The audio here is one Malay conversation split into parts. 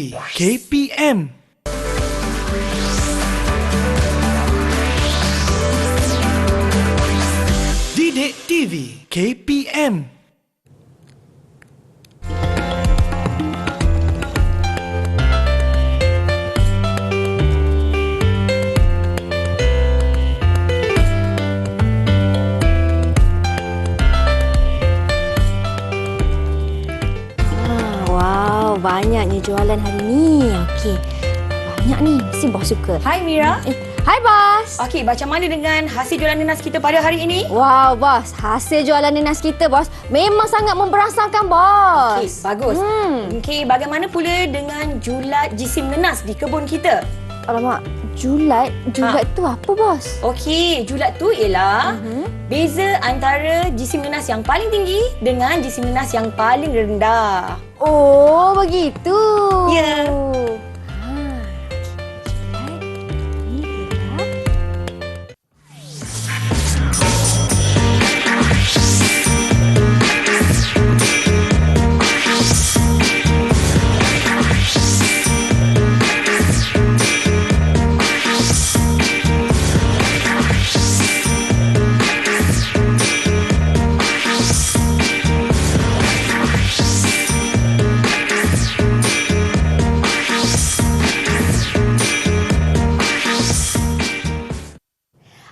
KPM. Didik TV KPM. Banyaknya jualan hari ni. Okey. Banyak ni. Mesti bos suka. Hai Mira. Hai bos. Okey, macam mana dengan hasil jualan nenas kita pada hari ini? Wow bos, hasil jualan nenas kita bos memang sangat memberasakan bos. Okey, bagus. Okey, bagaimana pula dengan julat jisim nenas di kebun kita? Alamak, julat tu apa bos? Okey, julat tu ialah beza antara jisim nenas yang paling tinggi dengan jisim nenas yang paling rendah. Oh, begitu. Ya.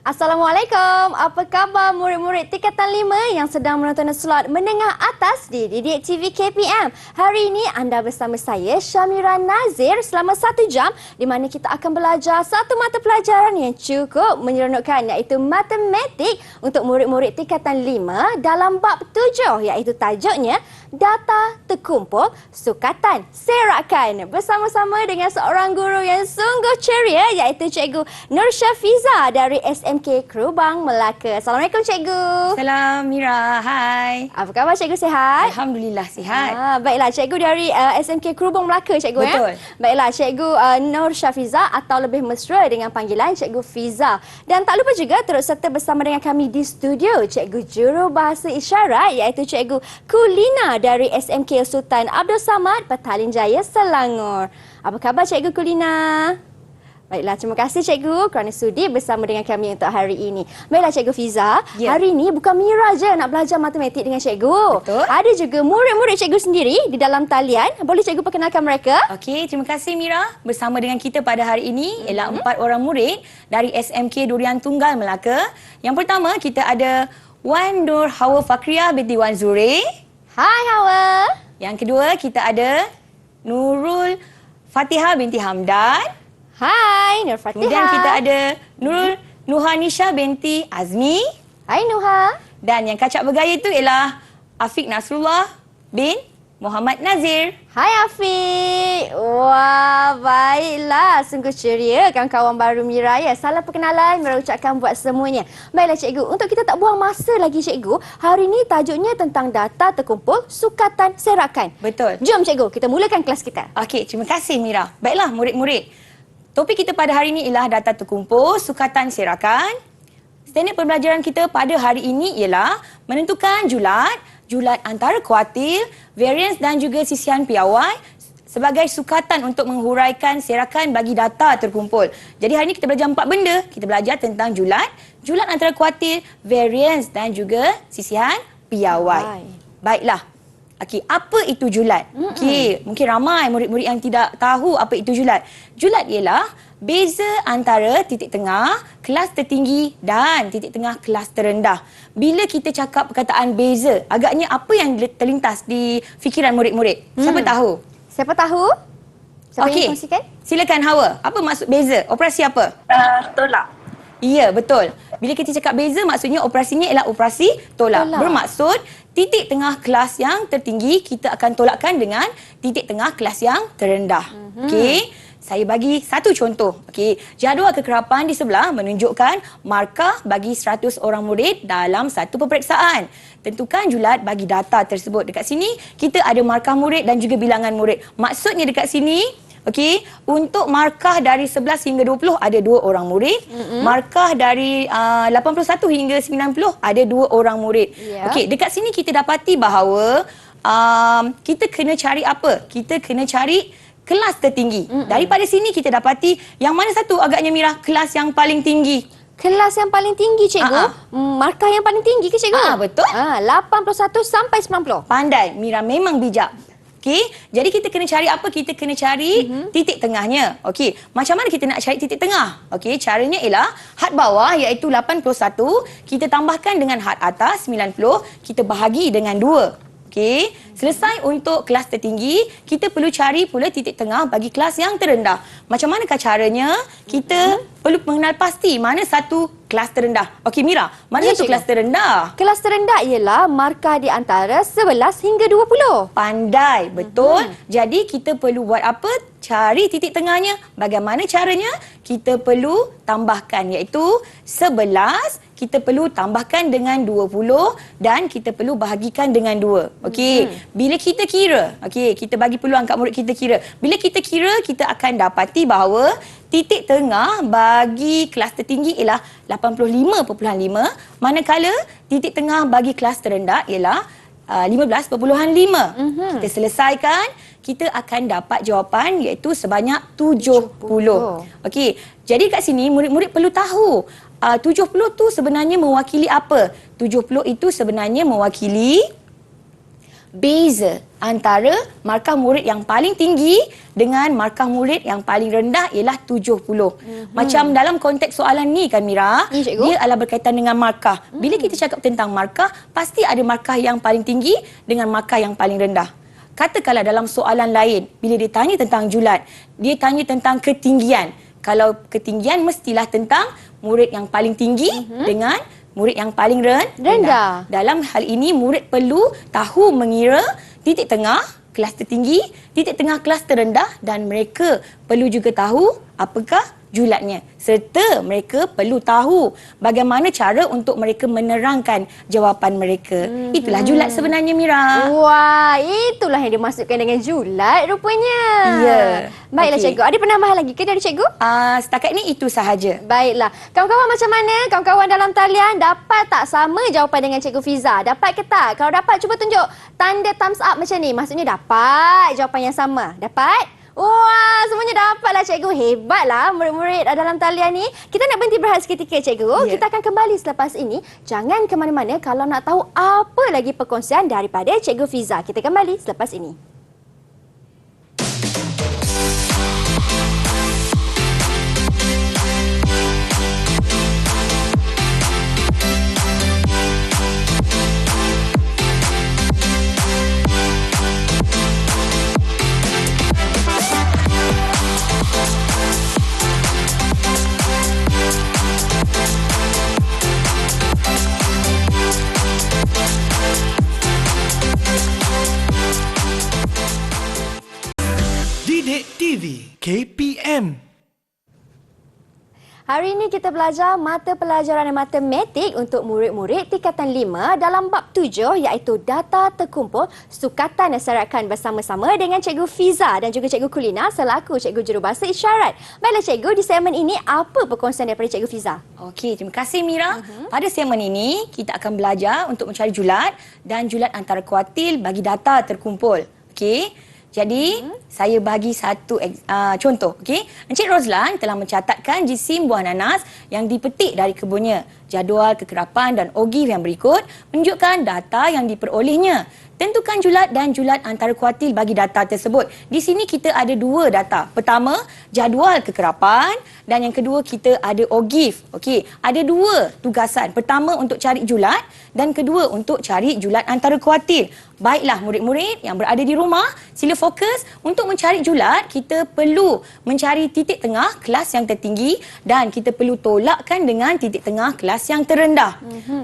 Assalamualaikum. Apa khabar murid-murid tingkatan 5 yang sedang menonton slot menengah atas di Didik TV KPM. Hari ini anda bersama saya Syamira Nazir selama 1 jam di mana kita akan belajar satu mata pelajaran yang cukup menyeronokkan iaitu matematik untuk murid-murid tingkatan 5 dalam bab 7 iaitu tajuknya Data Terkumpul Sukatan Serakan bersama-sama dengan seorang guru yang sungguh ceria iaitu Cikgu Nur Syafiza dari SMK Kerubang, Melaka. Assalamualaikum Cikgu. Salam Mira. Hai. Apa khabar Cikgu, sihat? Alhamdulillah sihat. Baiklah Cikgu dari SMK Kerubang, Melaka Cikgu. Betul. Baiklah Cikgu Nur Syafiza atau lebih mesra dengan panggilan Cikgu Fiza. Dan tak lupa juga turut serta bersama dengan kami di studio Cikgu Jurubahasa Isyarat iaitu Cikgu Kulina dari SMK Sultan Abdul Samad, Petaling Jaya, Selangor. Apa khabar Cikgu Kulina? Baiklah, terima kasih Cikgu kerana sudi bersama dengan kami untuk hari ini. Baiklah Cikgu Fiza, hari ini bukan Mira je nak belajar matematik dengan Cikgu. Betul. Ada juga murid-murid Cikgu sendiri di dalam talian. Boleh Cikgu perkenalkan mereka? Okey, terima kasih Mira. Bersama dengan kita pada hari ini ialah 4 orang murid dari SMK Durian Tunggal, Melaka. Yang pertama, kita ada Wan Nur Hawa Fakriah binti Wan Zuri. Hai Hawa. Yang kedua, kita ada Nurul Fatihah binti Hamdan. Hai Nur Fatihah. Kemudian kita ada Nurul Nuhanisha binti Azmi. Hai Nuha. Dan yang kacak bergaya itu ialah Afiq Nasrullah bin Muhammad Nazir. Hai Afiq. Wah, baiklah. Sungguh ceria kawan-kawan baru Mira ya. Salam perkenalan Mira ucapkan buat semuanya. Baiklah Cikgu, untuk kita tak buang masa lagi Cikgu, hari ini tajuknya tentang data terkumpul sukatan serakan. Betul. Jom Cikgu, kita mulakan kelas kita. Okey, terima kasih Mira. Baiklah murid-murid. Topik kita pada hari ini ialah data terkumpul sukatan serakan. Standard pembelajaran kita pada hari ini ialah menentukan julat antara kuartil, varians dan juga sisihan piawai sebagai sukatan untuk menghuraikan serakan bagi data terkumpul. Jadi hari ini kita belajar 4 benda. Kita belajar tentang julat antara kuartil, varians dan juga sisihan piawai. Baiklah. Okey, apa itu julat? Okey, mungkin ramai murid-murid yang tidak tahu apa itu julat. Julat ialah beza antara titik tengah kelas tertinggi dan titik tengah kelas terendah. Bila kita cakap perkataan beza, agaknya apa yang terlintas di fikiran murid-murid? Siapa tahu? Siapa tahu? Siapa yang kongsikan? Silakan Hawa. Apa maksud beza? Operasi apa? Tolak. Ya, betul. Bila kita cakap beza, maksudnya operasinya ialah operasi tolak. Bermaksud titik tengah kelas yang tertinggi kita akan tolakkan dengan titik tengah kelas yang terendah. Okey. Saya bagi satu contoh. Okey, jadual kekerapan di sebelah menunjukkan markah bagi 100 orang murid dalam satu peperiksaan. Tentukan julat bagi data tersebut. Dekat sini kita ada markah murid dan juga bilangan murid. Maksudnya dekat sini, okey, untuk markah dari 11 hingga 20 ada 2 orang murid. Markah dari 81 hingga 90 ada 2 orang murid. Okey, dekat sini kita dapati bahawa kita kena cari apa? Kita kena cari kelas tertinggi. Daripada sini kita dapati yang mana satu agaknya Mira kelas yang paling tinggi? Kelas yang paling tinggi, cikgu. Markah yang paling tinggi ke, cikgu? Betul. 81 sampai 90. Pandai. Mira memang bijak. Okey, jadi kita kena cari apa? Kita kena cari titik tengahnya. Okey, macam mana kita nak cari titik tengah? Okey, caranya ialah had bawah iaitu 81, kita tambahkan dengan had atas 90, kita bahagi dengan 2. Okey, selesai untuk kelas tertinggi, kita perlu cari pula titik tengah bagi kelas yang terendah. Macam manakah caranya? Kita perlu mengenal pasti mana satu kelas terendah. Okey Mira, mana satu kelas terendah? Kelas terendah ialah markah di antara 11 hingga 20. Pandai, betul. Jadi kita perlu buat apa? Cari titik tengahnya. Bagaimana caranya? Kita perlu tambahkan iaitu 11, kita perlu tambahkan dengan 20 dan kita perlu bahagikan dengan 2. Okey, bila kita kira, okey, kita bagi peluang kat murid kita kira. Bila kita kira, kita akan dapati bahawa titik tengah bagi kelas tertinggi ialah 85.5, manakala titik tengah bagi kelas terendah ialah 15.5. Kita selesaikan, kita akan dapat jawapan iaitu sebanyak 70. Okey, jadi kat sini murid-murid perlu tahu 70 tu sebenarnya mewakili apa? 70 itu sebenarnya mewakili beza antara markah murid yang paling tinggi dengan markah murid yang paling rendah ialah 70. Macam dalam konteks soalan ni kan Mira, dia adalah berkaitan dengan markah. Bila kita cakap tentang markah, pasti ada markah yang paling tinggi dengan markah yang paling rendah. Katakanlah dalam soalan lain, bila dia tanya tentang julat, dia tanya tentang ketinggian. Kalau ketinggian mestilah tentang murid yang paling tinggi dengan murid yang paling rendah. Dalam hal ini, murid perlu tahu mengira titik tengah kelas tertinggi, titik tengah kelas terendah dan mereka perlu juga tahu apakah julatnya. Serta mereka perlu tahu bagaimana cara untuk mereka menerangkan jawapan mereka. Itulah julat sebenarnya, Mira. Wah, itulah yang dimaksudkan dengan julat rupanya. Ya. Baiklah, cikgu. Ada penambahan lagi ke dari cikgu? Setakat ni itu sahaja. Baiklah. Kawan-kawan macam mana? Kawan-kawan dalam talian dapat tak sama jawapan dengan Cikgu Fiza? Dapat ke tak? Kalau dapat, cuba tunjuk tanda thumbs up macam ni. Maksudnya dapat jawapan yang sama. Dapat? Wah, semuanya dapatlah cikgu. Hebatlah murid-murid dalam talian ni. Kita nak berhenti berehat seketika, cikgu. Kita akan kembali selepas ini. Jangan ke mana-mana kalau nak tahu apa lagi perkongsian daripada Cikgu Fiza. Kita kembali selepas ini. Didik TV KPM. Hari ini kita belajar mata pelajaran matematik untuk murid-murid tingkatan 5 dalam bab 7 iaitu data terkumpul sukatan dan sarakan bersama-sama dengan Cikgu Fiza dan juga Cikgu Kulina selaku Cikgu Jurubahasa Isyarat. Baiklah cikgu, di segmen ini apa perkongsian daripada Cikgu Fiza? Okey, terima kasih Mira. Pada segmen ini kita akan belajar untuk mencari julat dan julat antara kuartil bagi data terkumpul. Okey. Jadi, saya bagi satu contoh. Okay? Encik Rozlan telah mencatatkan jisim buah nanas yang dipetik dari kebunnya. Jadual kekerapan dan ogif yang berikut menunjukkan data yang diperolehnya. Tentukan julat dan julat antara kuartil bagi data tersebut. Di sini kita ada dua data. Pertama, jadual kekerapan dan yang kedua kita ada ogif. Okey, ada dua tugasan. Pertama untuk cari julat dan kedua untuk cari julat antara kuartil. Baiklah murid-murid yang berada di rumah, sila fokus untuk mencari julat. Kita perlu mencari titik tengah kelas yang tertinggi dan kita perlu tolakkan dengan titik tengah kelas yang terendah.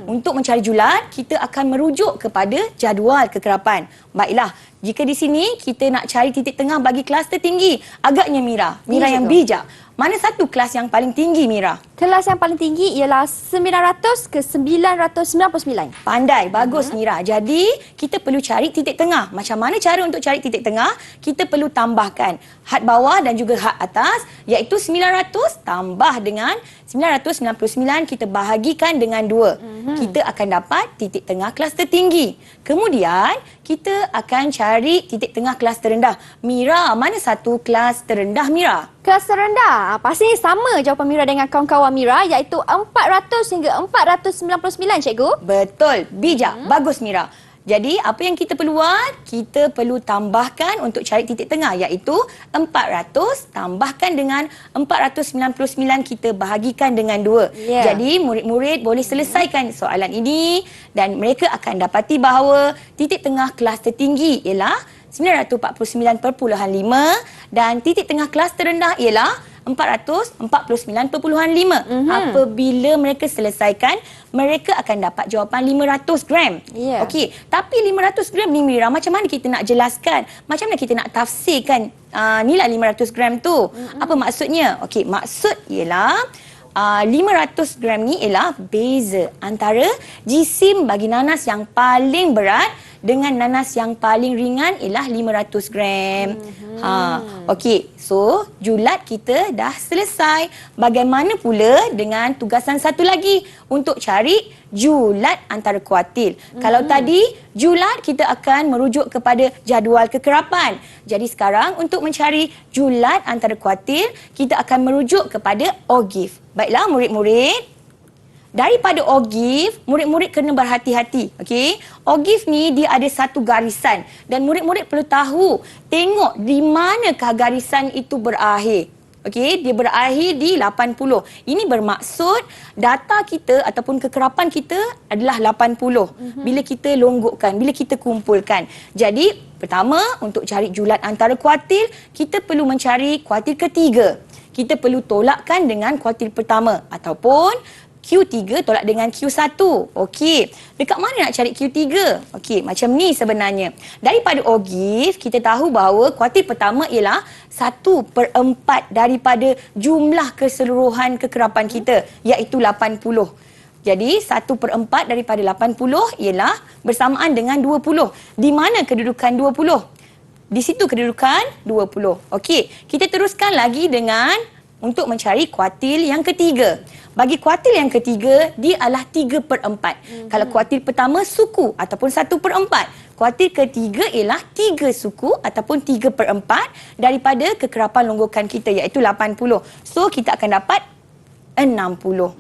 Untuk mencari julat, kita akan merujuk kepada jadual kekerapan. Baiklah, jika di sini kita nak cari titik tengah bagi kelas tertinggi, agaknya Mira yang bijak. Mana satu kelas yang paling tinggi, Mira? Kelas yang paling tinggi ialah 900 ke 999. Pandai, bagus Mira. Jadi, kita perlu cari titik tengah. Macam mana cara untuk cari titik tengah? Kita perlu tambahkan had bawah dan juga had atas, iaitu 900 tambah dengan 999, kita bahagikan dengan 2. Kita akan dapat titik tengah kelas tertinggi. Kemudian, kita akan cari cari titik tengah kelas terendah. Mira, mana satu kelas terendah Mira? Kelas terendah. Pasti sama jawapan Mira dengan kawan-kawan Mira iaitu 400 hingga 499 cikgu. Betul. Bijak. Bagus Mira. Jadi, apa yang kita perlu buat? Kita perlu tambahkan untuk cari titik tengah iaitu 400 tambahkan dengan 499 kita bahagikan dengan 2. Ya. Jadi, murid-murid boleh selesaikan soalan ini dan mereka akan dapati bahawa titik tengah kelas tertinggi ialah 949.5 dan titik tengah kelas terendah ialah 449.5. Apabila mereka selesaikan, mereka akan dapat jawapan 500 gram. Ya. Okey, tapi 500 gram ni Mira, macam mana kita nak jelaskan? Macam mana kita nak tafsirkan nilai 500 gram tu? Apa maksudnya? Okey, maksud ialah 500 gram ni ialah beza antara jisim bagi nanas yang paling berat dengan nanas yang paling ringan ialah 500 gram. Okey, so julat kita dah selesai. Bagaimana pula dengan tugasan satu lagi untuk cari julat antara kuartil? Kalau tadi julat kita akan merujuk kepada jadual kekerapan. Jadi sekarang untuk mencari julat antara kuartil, kita akan merujuk kepada OGIF. Baiklah murid-murid. Daripada OGIF, murid-murid kena berhati-hati. Okey, OGIF ni dia ada satu garisan dan murid-murid perlu tahu tengok di manakah garisan itu berakhir. Okey, dia berakhir di 80. Ini bermaksud data kita ataupun kekerapan kita adalah 80. Bila kita longgokkan, bila kita kumpulkan. Jadi, pertama untuk cari julat antara kuartil, kita perlu mencari kuartil ketiga. Kita perlu tolakkan dengan kuartil pertama ataupun Q3 tolak dengan Q1. Okey, dekat mana nak cari Q3? Okey, macam ni sebenarnya. Daripada OGIF, kita tahu bahawa kuartil pertama ialah 1/4 daripada jumlah keseluruhan kekerapan kita, iaitu 80. Jadi, 1/4 daripada 80 ialah bersamaan dengan 20. Di mana kedudukan 20? Di situ kedudukan 20. Okey, kita teruskan lagi dengan untuk mencari kuartil yang ketiga. Bagi kuartil yang ketiga, dia adalah 3/4. Kalau kuartil pertama suku ataupun 1/4. Kuartil ketiga ialah 3 suku ataupun 3/4 daripada kekerapan longgokan kita iaitu 80. So, kita akan dapat 60.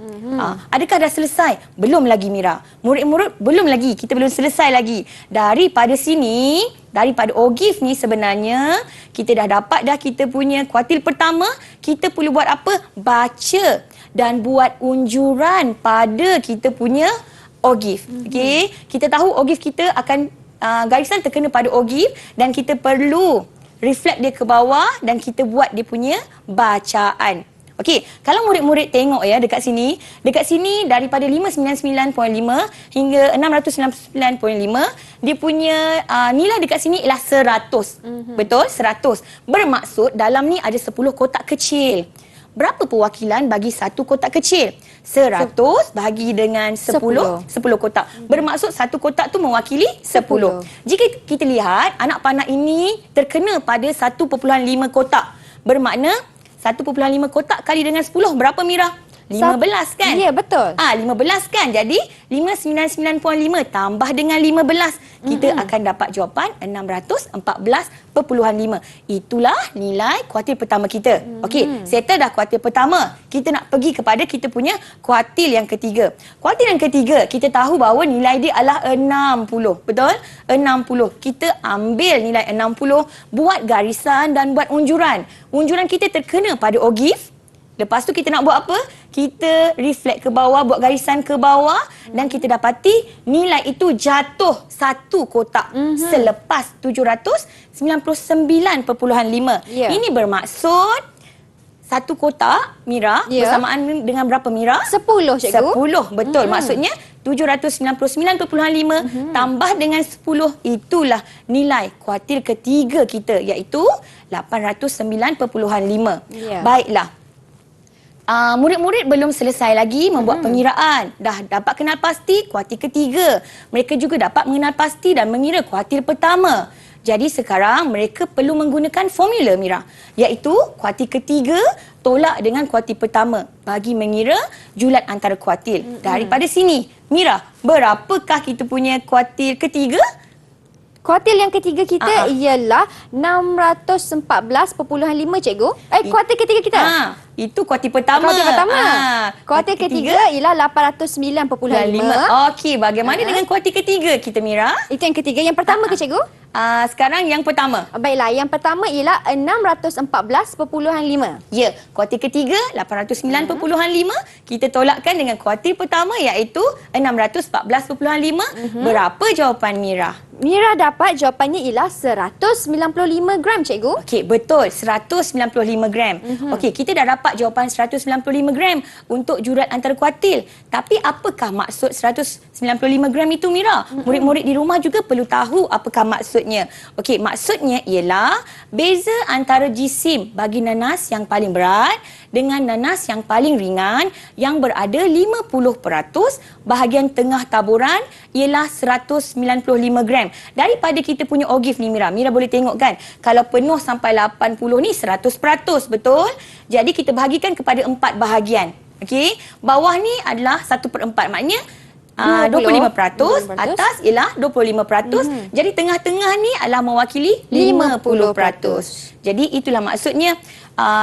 Adakah dah selesai? Belum lagi Mira. Murid-murid belum lagi. Kita belum selesai lagi. Daripada sini, daripada OGIF ni sebenarnya, kita dah dapat dah kita punya kuartil pertama. Kita perlu buat apa? Baca dan buat unjuran pada kita punya OGIF. Okey, kita tahu OGIF kita akan garisan terkena pada OGIF dan kita perlu reflect dia ke bawah dan kita buat dia punya bacaan. Okey, kalau murid-murid tengok ya dekat sini daripada 599.5 hingga 699.5, dia punya nilai dekat sini ialah 100. Betul? 100. Bermaksud dalam ni ada 10 kotak kecil. Berapa perwakilan bagi satu kotak kecil? 100 bahagi dengan 10 kotak. Bermaksud satu kotak tu mewakili 10. Jika kita lihat anak panah ini terkena pada 1.5 kotak. Bermakna 1.5 kotak kali dengan 10 berapa Mira? 15 kan? Ya, betul. 15 kan? Jadi 599.5 tambah dengan 15, kita akan dapat jawapan 614.5. Itulah nilai kuartil pertama kita. Okey, settle dah kuartil pertama. Kita nak pergi kepada kita punya kuartil yang ketiga. Kuartil yang ketiga, kita tahu bahawa nilai dia adalah 60. Betul? 60. Kita ambil nilai 60, buat garisan dan buat unjuran. Unjuran kita terkena pada OGIF. Lepas tu kita nak buat apa? Kita reflect ke bawah, buat garisan ke bawah dan kita dapati nilai itu jatuh satu kotak selepas 799.5. Ini bermaksud satu kotak Mira bersamaan dengan berapa Mira? 10 cikgu. 10, betul. Maksudnya 799.5 tambah dengan 10, itulah nilai kuartil ketiga kita iaitu 809.5. Baiklah. Murid-murid belum selesai lagi membuat pengiraan. Dah dapat kenal pasti kuartil ketiga. Mereka juga dapat mengenal pasti dan mengira kuartil pertama. Jadi sekarang mereka perlu menggunakan formula Mira, iaitu kuartil ketiga tolak dengan kuartil pertama bagi mengira julat antara kuartil. Daripada sini, Mira, berapakah kita punya kuartil ketiga? Kuartil yang ketiga kita ialah 614.5 cikgu. Kuartil ketiga kita. Itu kuartil pertama. Kuartil pertama. Kuartil ketiga ialah 809.5. Okey, bagaimana dengan kuartil ketiga kita, Mira? Itu yang ketiga. Yang pertama ke cikgu? Sekarang yang pertama. Baiklah, yang pertama ialah 614.5. Ya, kuartil ketiga 809.5 kita tolakkan dengan kuartil pertama iaitu 614.5. Berapa jawapan Mira? Mira dapat jawapannya ialah 195 gram cikgu. Okey, betul, 195 gram. Okey, kita dah dapat jawapan 195 gram untuk jurat antara kuartil. Tapi apakah maksud 195 gram itu, Mira? Murid-murid di rumah juga perlu tahu apakah maksudnya. Okey, maksudnya ialah beza antara jisim bagi nanas yang paling berat dengan nanas yang paling ringan yang berada 50%, bahagian tengah taburan ialah 195 gram. Daripada kita punya ogif ni, Mira boleh tengok kan, kalau penuh sampai 80 ni 100%, betul? Jadi kita bahagikan kepada 4 bahagian. Okey, bawah ni adalah 1/4, maknanya 25%, atas ialah 25%. Jadi tengah-tengah ni adalah mewakili 50%. Jadi itulah maksudnya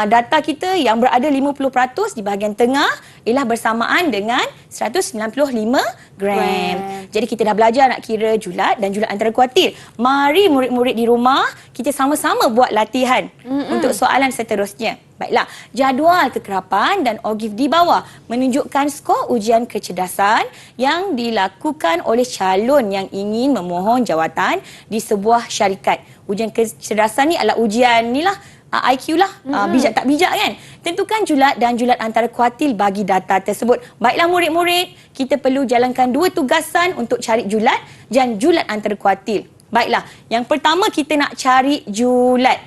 data kita yang berada 50% di bahagian tengah ialah bersamaan dengan 195 gram. Jadi kita dah belajar nak kira julat dan julat antara kuartil. Mari murid-murid di rumah kita sama-sama buat latihan untuk soalan seterusnya. Baiklah, jadual kekerapan dan ogif di bawah menunjukkan skor ujian kecerdasan yang dilakukan oleh calon yang ingin memohon jawatan di sebuah syarikat. Ujian kecerdasan ni adalah ujian ni lah, IQ lah, bijak tak bijak kan. Tentukan julat dan julat antara kuartil bagi data tersebut. Baiklah murid-murid, kita perlu jalankan 2 tugasan untuk cari julat dan julat antara kuartil. Baiklah, yang pertama kita nak cari julat.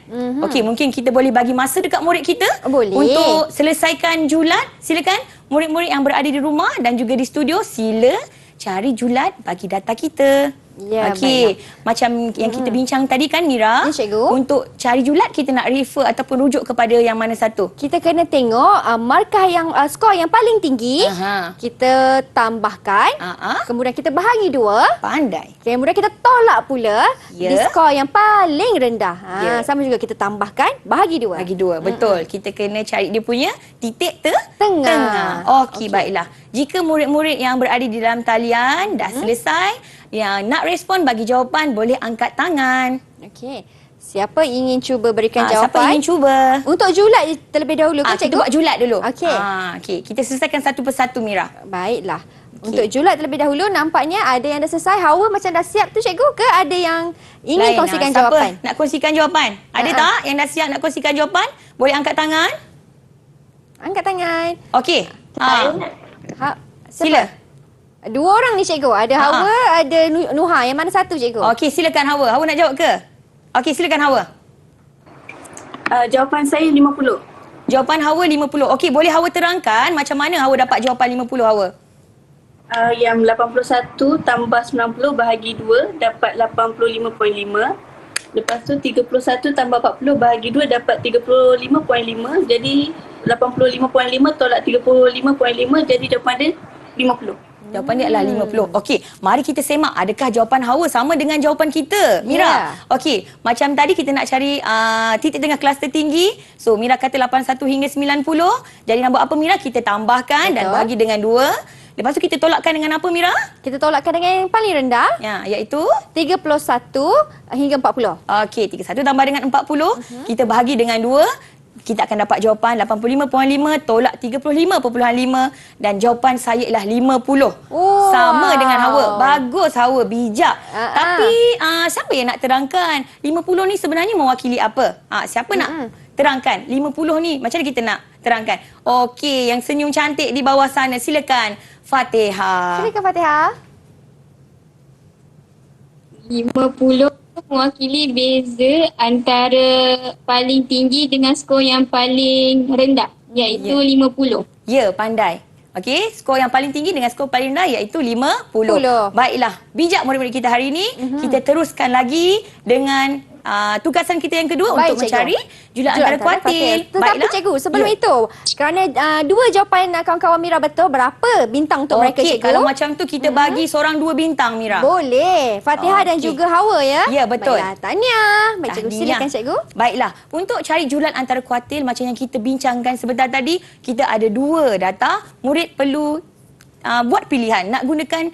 Okey, mungkin kita boleh bagi masa dekat murid kita boleh untuk selesaikan julat. Silakan murid-murid yang berada di rumah dan juga di studio, sila cari julat bagi data kita. Ya, okey, macam yang kita bincang tadi kan, Mira, cikgu. untuk cari julat kita nak refer ataupun rujuk kepada yang mana satu? Kita kena tengok markah yang skor yang paling tinggi. Kita tambahkan. Kemudian kita bahagi 2. Pandai. Kemudian kita tolak pula di skor yang paling rendah. Sama juga kita tambahkan, bahagi 2. Bahagi 2, betul. Kita kena cari dia punya titik tengah. Okey, baiklah. Jika murid-murid yang berada di dalam talian dah selesai, yang nak respon bagi jawapan boleh angkat tangan. Okey. Siapa ingin cuba berikan jawapan? Siapa ingin cuba? Untuk julat terlebih dahulu ke, cikgu? Kita buat julat dulu. Okey. Okey, kita selesaikan satu persatu, Mira. Baiklah. Untuk julat terlebih dahulu, nampaknya ada yang dah selesai. Hawa macam dah siap tu, cikgu, ke ada yang ingin kongsikan jawapan? Siapa nak kongsikan jawapan? Ada tak yang dah siap nak kongsikan jawapan? Boleh angkat tangan? Angkat tangan. Okey. Sila. 2 orang ni, cikgu. Ada Hawa, ada Nuha. Yang mana satu, cikgu? Okey, silakan Hawa. Hawa nak jawab ke? Okey, silakan Hawa. Jawapan saya 50. Jawapan Hawa 50. Okey, boleh Hawa terangkan macam mana Hawa dapat jawapan 50, Hawa? Yang 81 tambah 90 bahagi 2 dapat 85.5. Lepas tu 31 tambah 40 bahagi 2 dapat 35.5. Jadi 85.5 tolak 35.5, jadi jawapan dia 50. Jawapan dia adalah 50. Okey, mari kita semak adakah jawapan Hawa sama dengan jawapan kita, Mira? Okey, macam tadi kita nak cari titik tengah kelas tertinggi. So, Mira kata 81 hingga 90. Jadi nak buat apa, Mira? Kita tambahkan dan bahagi dengan 2. Lepas tu kita tolakkan dengan apa, Mira? Kita tolakkan dengan yang paling rendah. Ya, iaitu 31 hingga 40. Okey, 31 tambah dengan 40. Kita bahagi dengan 2. Kita akan dapat jawapan 85.5 tolak 35.5 dan jawapan saya ialah 50. Sama dengan Hawa. Bagus Hawa, bijak. Tapi siapa yang nak terangkan 50 ni sebenarnya mewakili apa? Siapa nak terangkan 50 ni? Macam mana kita nak terangkan? Okey, yang senyum cantik di bawah sana, silakan Fatihah. Silakan Fatihah. 50 mewakili beza antara paling tinggi dengan skor yang paling rendah, iaitu 50. Ya, pandai. Okey, skor yang paling tinggi dengan skor paling rendah iaitu 50. Baiklah, bijak murid-murid kita hari ini. Kita teruskan lagi dengan tugasan kita yang kedua Baik, untuk mencari julat Julat antara kuartil. Tetapi cikgu, sebelum Ya. itu, kerana dua jawapan kawan-kawan Mira betul, berapa bintang untuk mereka Okey, cikgu? kalau macam tu kita bagi seorang 2 bintang, Mira. Boleh. Fatihah dan Okey. juga Hawa ya? Ya, betul. Baiklah, tahniah. Baik, cikgu, Tahniah. silakan cikgu. Baiklah, untuk cari julat antara kuartil macam yang kita bincangkan sebentar tadi, kita ada 2 data. Murid perlu buat pilihan nak gunakan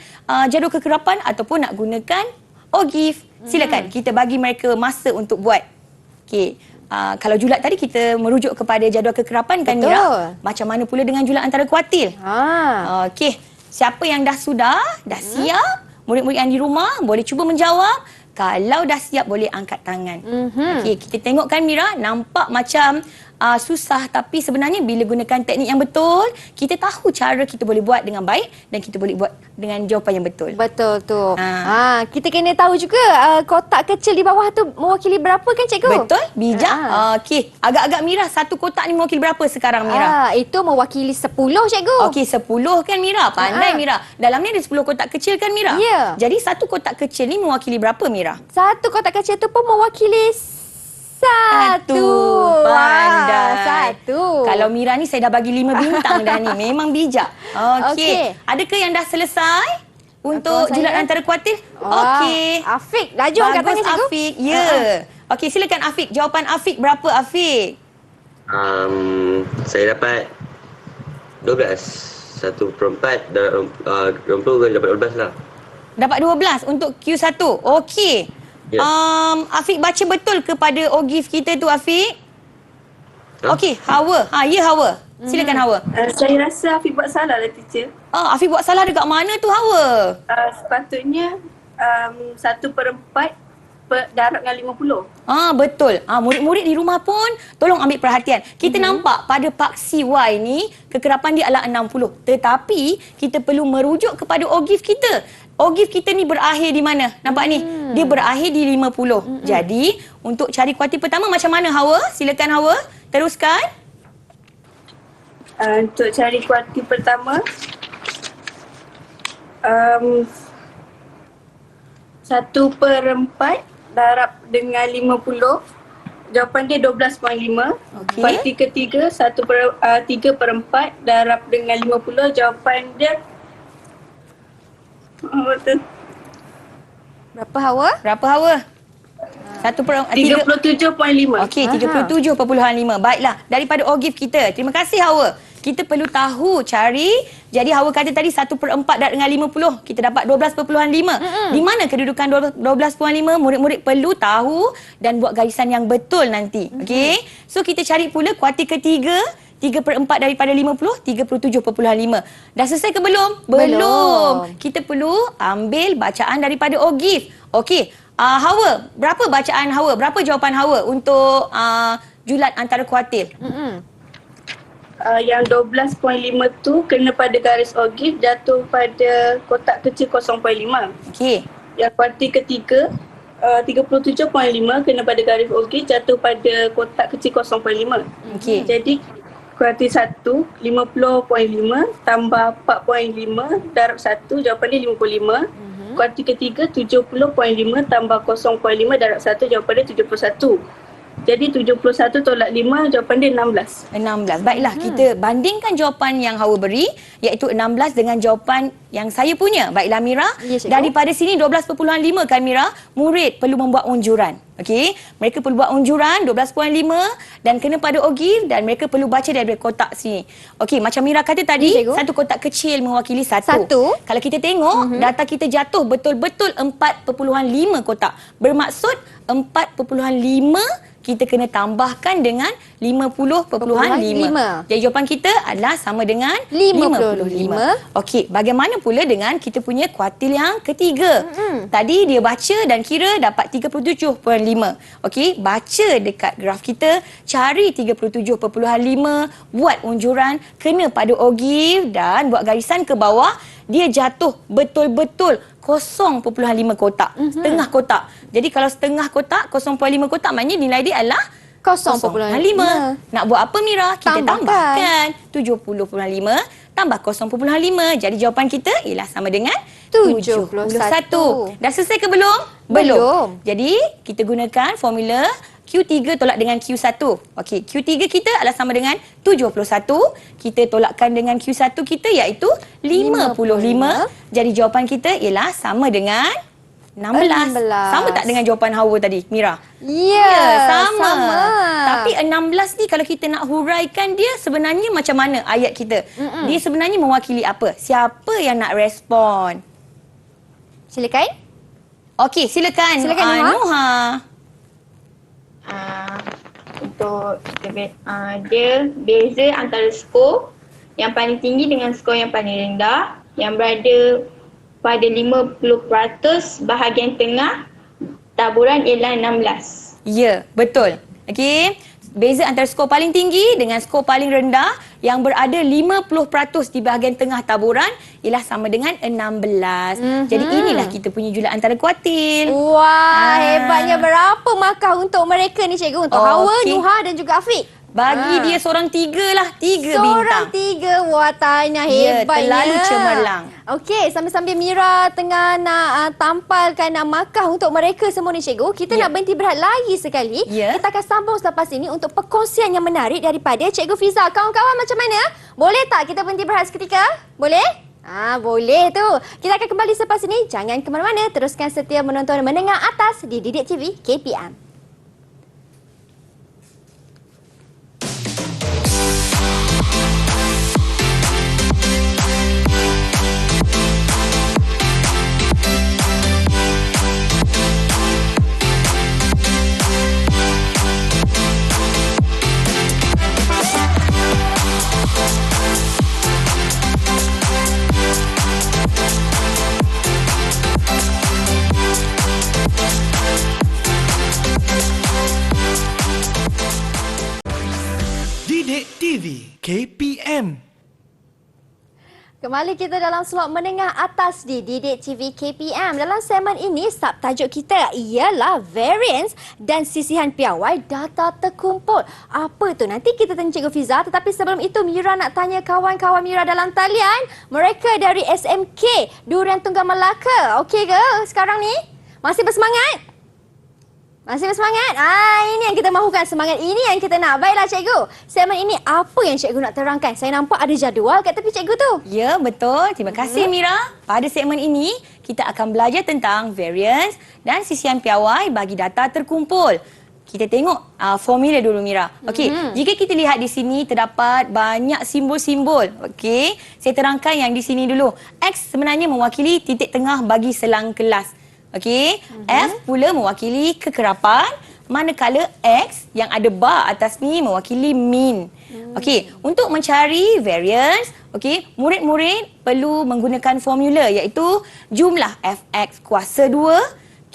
jadual kekerapan ataupun nak gunakan OGIF. Silakan, kita bagi mereka masa untuk buat. Okey. Kalau julat tadi kita merujuk kepada jadual kekerapan kan, Betul. Mira? Macam mana pula dengan julat antara kuartil? Okey, siapa yang dah siap, murid-murid yang di rumah boleh cuba menjawab. Kalau dah siap boleh angkat tangan. Okey, kita tengok kan, Mira, nampak macam susah, tapi sebenarnya bila gunakan teknik yang betul, kita tahu cara kita boleh buat dengan baik dan kita boleh buat dengan jawapan yang betul. Betul tu. Ha. Kita kena tahu juga kotak kecil di bawah tu mewakili berapa kan cikgu? Betul, bijak. Okey, agak-agak Mira, satu kotak ni mewakili berapa sekarang, Mira? Itu mewakili 10 cikgu. Okey, 10 kan, Mira? Pandai, Mira. Dalam ni ada 10 kotak kecil kan, Mira? Ya. Jadi satu kotak kecil ni mewakili berapa, Mira? Satu kotak kecil tu pun mewakili satu. Pandai. Satu. Kalau Mira ni saya dah bagi 5 bintang dah ni. Memang bijak. Okey. Okey. Adakah yang dah selesai untuk Kawan julat saya. antara kuartil? Wah, Okey. Afiq, laju angkat Bagus, tangan cikgu. Afiq. Ya. Okey, silakan Afiq. Jawapan Afiq berapa, Afiq? Saya dapat 12. 1/4 dan 20 kan dapat 12 lah. Dapat 12 untuk Q1. Okey. Ya. Afiq baca betul kepada OGIF kita tu, Afiq? Ha? Okey, Hawa. Ya, Hawa. Silakan, Hawa. Saya rasa Afiq buat salah lah, teacher. Afiq buat salah dekat mana tu, Hawa? Sepatutnya 1/4 darab dengan 50. Betul. Murid-murid di rumah pun tolong ambil perhatian. Kita nampak pada paksi Y ni kekerapan dia adalah 60. Tetapi kita perlu merujuk kepada OGIF kita. OGIF kita ni berakhir di mana? Nampak ni? Dia berakhir di 50. Jadi, untuk cari kuartil pertama macam mana, Hawa? Silakan, Hawa. Teruskan. Untuk cari kuartil pertama, 1/4 darab dengan 50. Jawapan dia 12.5. Okey. Kuartil ketiga 3/4 darab dengan 50. Jawapan dia Berapa Hawa? Berapa, Hawa? 37.5. Okey, 37.5. Baiklah, daripada OGIF kita. Terima kasih, Hawa. Kita perlu tahu cari. Jadi Hawa kata tadi 1/4 darab dengan 50. Kita dapat 12.5. Di mana kedudukan 12.5? Murid-murid perlu tahu dan buat garisan yang betul nanti. Okey. So kita cari pula kuartil ketiga. 3/4 daripada 50, 37.5. Dah selesai ke belum? Belum. Kita perlu ambil bacaan daripada OGIF. Okey. Hawa, berapa bacaan Hawa? Berapa jawapan Hawa untuk julat antara kuartil? Yang 12.5 tu kena pada garis OGIF, jatuh pada kotak kecil 0.5. Okey. Yang kuartil ketiga 37.5 kena pada garis OGIF, jatuh pada kotak kecil 0.5. Okey. Jadi kuartil 1 50.5 tambah 4.5 darab 1, jawapan dia 55. Kuartil ketiga 70.5 tambah 0.5 darab 1, jawapan dia 71. Jadi 71 tolak 5, jawapan dia 16. 16. Baiklah, kita bandingkan jawapan yang Hawa beri, iaitu 16 dengan jawapan yang saya punya. Baiklah, Mira. Ya, cikgu. Daripada sini 12.5 kan, Mira? Murid perlu membuat unjuran. Okey, mereka perlu buat unjuran 12.5 dan kena pada OGIF dan mereka perlu baca daripada kotak sini. Okey, macam Mira kata tadi, Ya, cikgu. satu kotak kecil mewakili Satu. Kalau kita tengok, data kita jatuh betul-betul 4.5 kotak. Bermaksud 4.5 kita kena tambahkan dengan 50.5. Jadi jawapan kita adalah sama dengan 55. Okey, bagaimana pula dengan kita punya kuartil yang ketiga? Tadi dia baca dan kira dapat 37.5. Okey, baca dekat graf kita, cari 37.5, buat unjuran, kena pada OGIF dan buat garisan ke bawah. Dia jatuh betul-betul 0.5 kotak. Setengah kotak. Jadi kalau setengah kotak, 0.5 kotak, maknanya nilai dia adalah 0.5. Nak buat apa, Mira? Kita tambahkan 70.5 tambah 0.5. Jadi jawapan kita ialah sama dengan 71. Dah selesai ke belum? Belum. Jadi, kita gunakan formula Q3 tolak dengan Q1. Okey, Q3 kita adalah sama dengan 71. Kita tolakkan dengan Q1 kita iaitu 55. Jadi, jawapan kita ialah sama dengan 16. Sama tak dengan jawapan Hawa tadi, Mira? Ya, sama. Tapi 16 ni kalau kita nak huraikan dia sebenarnya macam mana ayat kita? Dia sebenarnya mewakili apa? Siapa yang nak respon? Silakan. Okey, silakan. Nuha. Untuk dia beza antara skor yang paling tinggi dengan skor yang paling rendah yang berada pada 50% bahagian tengah taburan ialah 16. Ya, betul. Okey. Beza antara skor paling tinggi dengan skor paling rendah yang berada 50% di bahagian tengah taburan ialah sama dengan 16. Jadi inilah kita punya jumlah antara kuartil. Wah, hebatnya. Berapa markah untuk mereka ni cikgu? Untuk Hawa, Nuha dan juga Afiq? Bagi dia seorang 3 lah. 3 bintang. Seorang 3. Wah, tanya hebatnya. Ya, terlalu cemerlang. Okey, sambil-sambil Mira tengah nak tampalkan markah untuk mereka semua ni cikgu, kita nak berhenti berehat lagi sekali. Kita akan sambung selepas ini untuk perkongsian yang menarik daripada Cikgu Fiza. Kawan-kawan macam mana? Boleh tak kita berhenti berehat seketika? Boleh? Boleh tu. Kita akan kembali selepas ini. Jangan ke mana-mana. Teruskan setia menonton Menengah Atas di Didik TV KPM. Didik TV KPM. Kembali kita dalam slot menengah atas di Didik TV KPM. Dalam segmen ini, subtajuk kita ialah variance dan sisihan piawai data terkumpul. Apa tu? Nanti kita tanya Cikgu Fiza. Tetapi sebelum itu, Mira nak tanya kawan-kawan Mira dalam talian. Mereka dari SMK Durian Tunggal Melaka. Okey ke sekarang ni? Masih bersemangat? Masih bersemangat? Ini yang kita mahukan, semangat ini yang kita nak. Baiklah cikgu, segmen ini apa yang cikgu nak terangkan? Saya nampak ada jadual kat tepi cikgu tu. Ya, betul. Terima kasih Mira. Pada segmen ini, kita akan belajar tentang variance dan sisihan piawai bagi data terkumpul. Kita tengok formula dulu Mira. Okey, jika kita lihat di sini terdapat banyak simbol-simbol. Okey, saya terangkan yang di sini dulu. X sebenarnya mewakili titik tengah bagi selang kelas. Okey, F pula mewakili kekerapan, manakala X yang ada bar atas ni mewakili mean. Okey, untuk mencari variance, okey, murid-murid perlu menggunakan formula iaitu jumlah Fx kuasa 2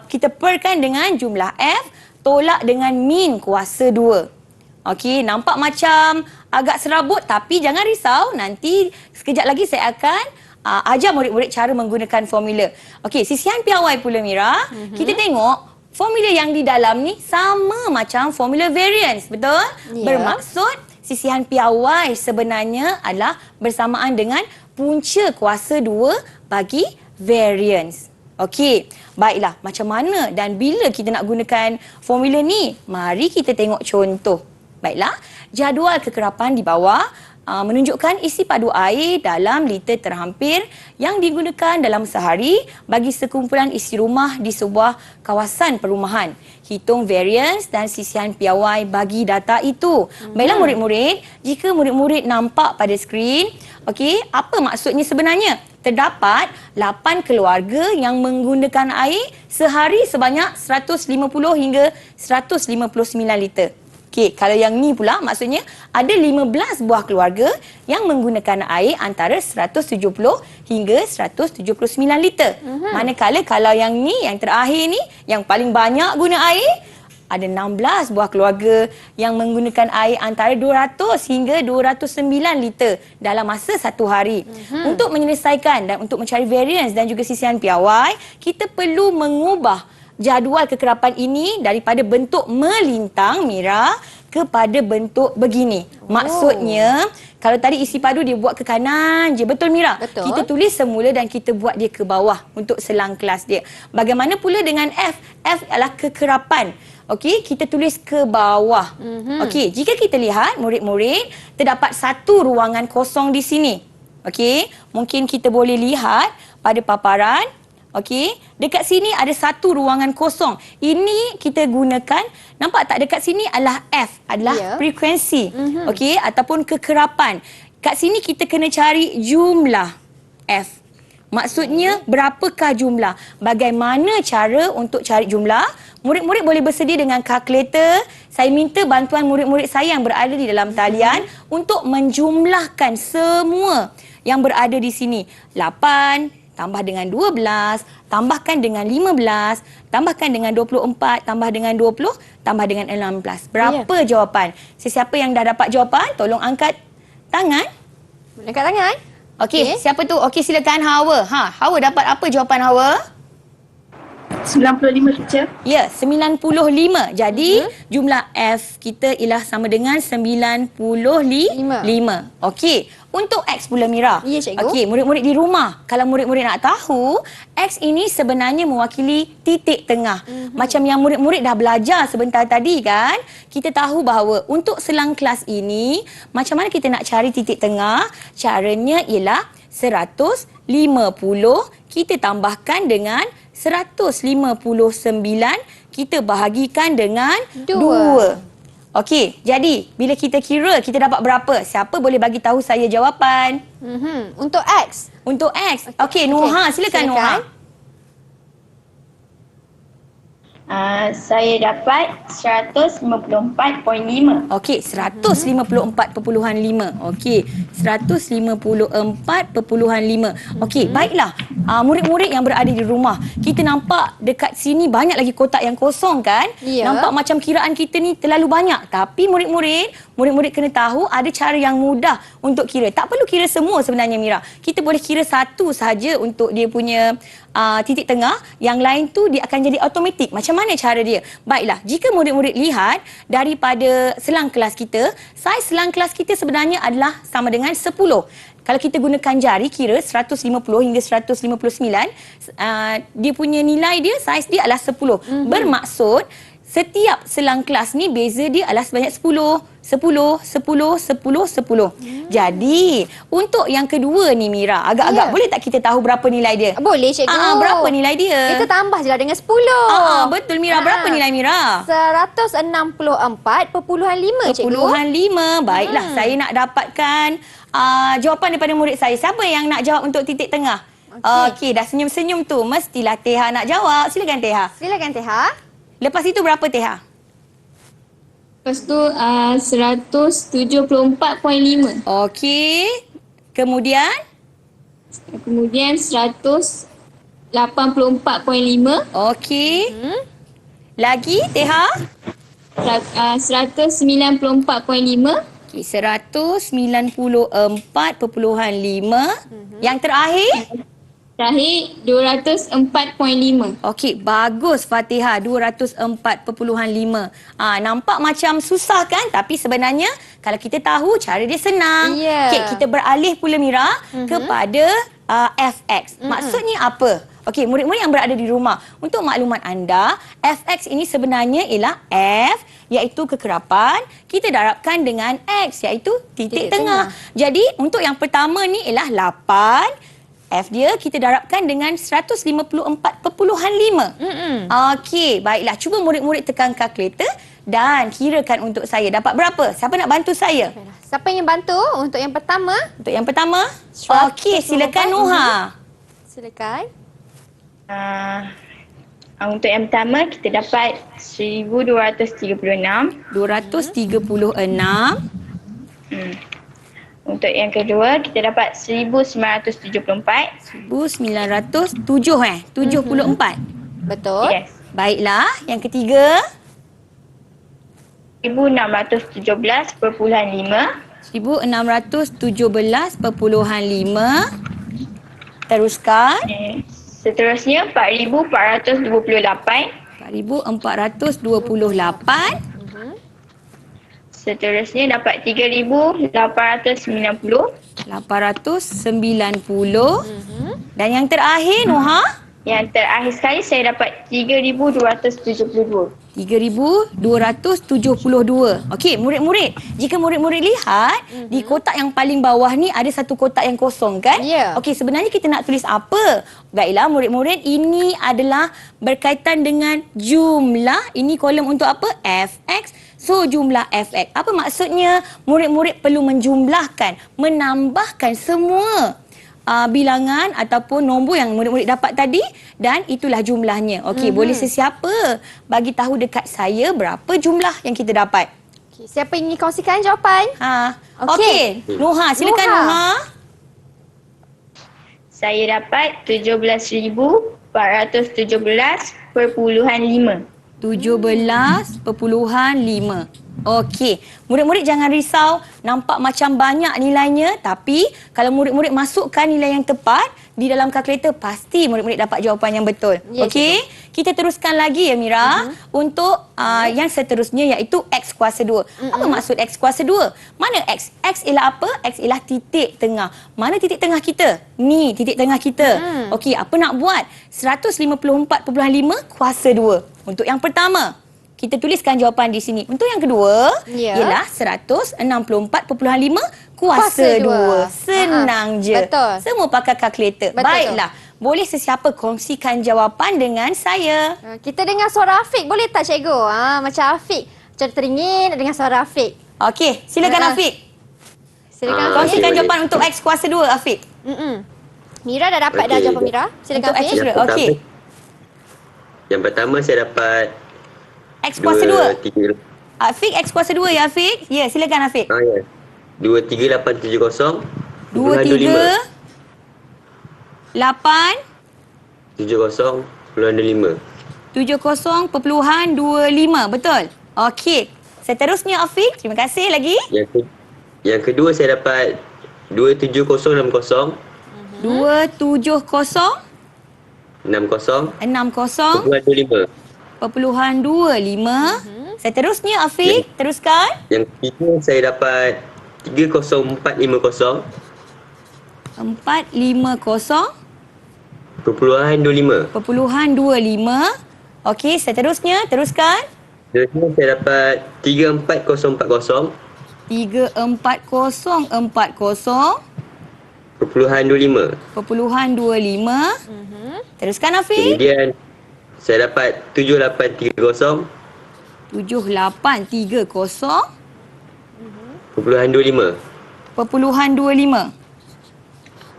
kita perkan dengan jumlah F tolak dengan mean kuasa 2. Okey, nampak macam agak serabut tapi jangan risau, nanti sekejap lagi saya akan ajar murid-murid cara menggunakan formula. Okey, sisihan piawai pula Mira. Kita tengok formula yang di dalam ni sama macam formula variance, betul? Bermaksud sisihan piawai sebenarnya adalah bersamaan dengan punca kuasa 2 bagi variance. Okey, baiklah. Macam mana dan bila kita nak gunakan formula ni? Mari kita tengok contoh. Baiklah, jadual kekerapan di bawah menunjukkan isi padu air dalam liter terhampir yang digunakan dalam sehari bagi sekumpulan isi rumah di sebuah kawasan perumahan. Hitung variance dan sisihan piawai bagi data itu. Baiklah murid-murid, jika murid-murid nampak pada skrin, okey, apa maksudnya sebenarnya? Terdapat 8 keluarga yang menggunakan air sehari sebanyak 150 hingga 159 liter. Okey, kalau yang ni pula maksudnya ada 15 buah keluarga yang menggunakan air antara 170 hingga 179 liter. Manakala kalau yang ni, yang terakhir ni, yang paling banyak guna air, ada 16 buah keluarga yang menggunakan air antara 200 hingga 209 liter dalam masa satu hari. Untuk menyelesaikan dan untuk mencari variance dan juga sisihan piawai, kita perlu mengubah jadual kekerapan ini daripada bentuk melintang Mira kepada bentuk begini. Maksudnya Kalau tadi isi padu dia buat ke kanan je. Betul Mira? Betul. Kita tulis semula dan kita buat dia ke bawah untuk selang kelas dia. Bagaimana pula dengan F? F adalah kekerapan. Okey, kita tulis ke bawah. Okey, jika kita lihat murid-murid, terdapat satu ruangan kosong di sini. Okey, mungkin kita boleh lihat pada paparan. Okey, dekat sini ada satu ruangan kosong. Ini kita gunakan, nampak tak dekat sini adalah F, adalah frekuensi. Okey, ataupun kekerapan. Kat sini kita kena cari jumlah F. Maksudnya berapakah jumlah? Bagaimana cara untuk cari jumlah? Murid-murid boleh bersedia dengan kalkulator. Saya minta bantuan murid-murid saya yang berada di dalam talian untuk menjumlahkan semua yang berada di sini. 8 tambah dengan 12, tambahkan dengan 15, tambahkan dengan 24, tambah dengan 20, tambah dengan 16. Berapa jawapan? Sesiapa yang dah dapat jawapan, tolong angkat tangan. Angkat tangan. Okey, siapa tu? Okey, silakan Hawa. Hawa dapat apa jawapan Hawa? 95 teacher. Ya, 95. Jadi, jumlah F kita ialah sama dengan 95. Okey, untuk X pula Mira. Ya, cikgu. Okey, murid-murid di rumah. Kalau murid-murid nak tahu, X ini sebenarnya mewakili titik tengah. Macam yang murid-murid dah belajar sebentar tadi kan, kita tahu bahawa untuk selang kelas ini, macam mana kita nak cari titik tengah? Caranya ialah 150 kita tambahkan dengan 159 kita bahagikan dengan 2. Okey, jadi bila kita kira kita dapat berapa? Siapa boleh bagi tahu saya jawapan? Untuk X. Untuk X. Okey, Nuha, silakan Nuha. Saya dapat 154.5. Okey, 154.5. Okey, 154.5. Okey, baiklah. Murid-murid yang berada di rumah, kita nampak dekat sini banyak lagi kotak yang kosong kan? Ya. Nampak macam kiraan kita ni terlalu banyak. Tapi murid-murid kena tahu ada cara yang mudah untuk kira. Tak perlu kira semua sebenarnya Mira. Kita boleh kira satu sahaja untuk dia punya titik tengah. Yang lain tu dia akan jadi automatik. Macam mana cara dia? Baiklah, jika murid-murid lihat daripada selang kelas kita, saiz selang kelas kita sebenarnya adalah sama dengan 10. Kalau kita gunakan jari kira 150 hingga 159, dia punya nilai dia, saiz dia adalah 10. Bermaksud setiap selang kelas ni beza dia adalah sebanyak 10. Jadi, untuk yang kedua ni Mira, agak-agak boleh tak kita tahu berapa nilai dia? Boleh cikgu. Berapa nilai dia? Kita tambah je lah dengan 10. Betul Mira. Berapa nilai Mira? 164.5 cikgu. 5. Baiklah, saya nak dapatkan jawapan daripada murid saya. Siapa yang nak jawab untuk titik tengah? Okey, dah senyum-senyum tu. Mestilah Teha nak jawab. Silakan Teha. Silakan Teha. Lepas itu berapa Teha? Lepas tu 174.5. Okey. Kemudian? Kemudian 184.5. Okey. Lagi Teha? 194.5. Okey, 194.5. Yang terakhir? Terakhir 204.5. Okey, bagus Fatihah, 204.5. Nampak macam susah kan? Tapi sebenarnya kalau kita tahu cara dia senang. Ya. Okey, kita beralih pula Mira kepada FX. Maksudnya apa? Okey, murid-murid yang berada di rumah, untuk maklumat anda, FX ini sebenarnya ialah F iaitu kekerapan, kita darabkan dengan X iaitu titik tengah. Jadi, untuk yang pertama ni ialah 8. F dia kita darabkan dengan 154.5. Okey, baiklah. Cuba murid-murid tekan kalkulator dan kirakan untuk saya. Dapat berapa? Siapa nak bantu saya? Siapa yang bantu untuk yang pertama? Untuk yang pertama? Okey, silakan Nuha. Silakan. Untuk yang pertama kita dapat 1236. 236. Untuk yang kedua kita dapat 1974. 1907 74. Betul. Yes. Baiklah, yang ketiga 1617.5. 1617.5. Teruskan. Seterusnya 4428. 4428. Seterusnya dapat 3,890. 890. Dan yang terakhir, Noha? Yang terakhir sekali saya dapat 3,272. 3,272. Okey, murid-murid. Jika murid-murid lihat, di kotak yang paling bawah ni ada satu kotak yang kosong kan? Ya. Okey, sebenarnya kita nak tulis apa? Baiklah murid-murid, ini adalah berkaitan dengan jumlah. Ini kolom untuk apa? Fx. So, jumlah Fx. Apa maksudnya? Murid-murid perlu menjumlahkan, menambahkan semua bilangan ataupun nombor yang murid-murid dapat tadi dan itulah jumlahnya. Okey, boleh sesiapa bagi tahu dekat saya berapa jumlah yang kita dapat? Okay, siapa ingin kongsikan jawapan? Okey. Noha, silakan Noha. Saya dapat 17,417.5. 17.5. Okey, murid-murid jangan risau nampak macam banyak nilainya, tapi kalau murid-murid masukkan nilai yang tepat di dalam kalkulator pasti murid-murid dapat jawapan yang betul. Ya, Okey, kita teruskan lagi ya Mira untuk yang seterusnya iaitu X kuasa 2. Apa maksud X kuasa 2? Mana X? X ialah apa? X ialah titik tengah. Mana titik tengah kita? Ni titik tengah kita. Okey, apa nak buat? 154.5 kuasa 2. Untuk yang pertama, kita tuliskan jawapan di sini. Untuk yang kedua, ialah 164.5 kuasa 2. Senang je. Betul. Semua pakai kalkulator. Betul. Baiklah. Boleh sesiapa kongsikan jawapan dengan saya? Kita dengar suara Afiq. Boleh tak cikgu? Macam Afiq. Macam teringin dengar suara Afiq. Okey, silakan Afiq. Silakan Afiq. Kongsikan boleh. jawapan untuk X kuasa 2, Afiq. Mira dah dapat dah Okey. jawapan Mira. Silakan Untuk X Afiq. kuasa 2. Okey. Yang pertama saya dapat X kuasa 2. 3. Afiq, X kuasa 2 ya Afiq? Ya, silakan Afiq. Ya. 23,870. 23 8 70,5. 70.25. Betul? Okey. Seterusnya Afiq, terima kasih lagi. Yang kedua saya dapat 27060. 270 60. 60.25. 25. Seterusnya Afiq, teruskan. Yang ketiga saya dapat 30450. 450.25. 25. Okey, seterusnya teruskan. Seterusnya saya dapat 34040. 34040.25. 25. Teruskan Afiq. Kemudian saya dapat 7830. 7830. 25. 25.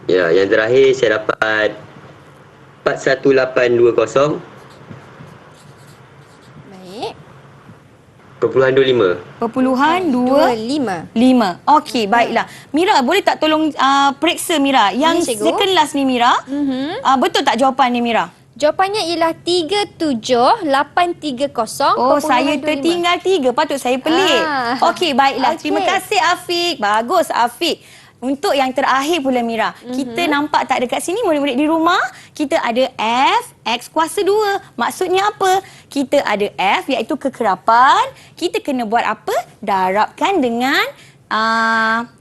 Ya, yang terakhir saya dapat 41820. Baik. 25. 25. Okey, baiklah. Mira, boleh tak tolong periksa Mira? Yang Cikgu. second last ni Mira. Betul tak jawapan ni Mira? Jawapannya ialah 37830. Oh, saya tertinggal 3. Patut saya pelik. Okey, baiklah. Okey. Terima kasih Afiq. Bagus Afiq. Untuk yang terakhir pula Mira, kita nampak tak dekat sini murid-murid di rumah, kita ada F X kuasa 2. Maksudnya apa? Kita ada F iaitu kekerapan. Kita kena buat apa? Darabkan dengan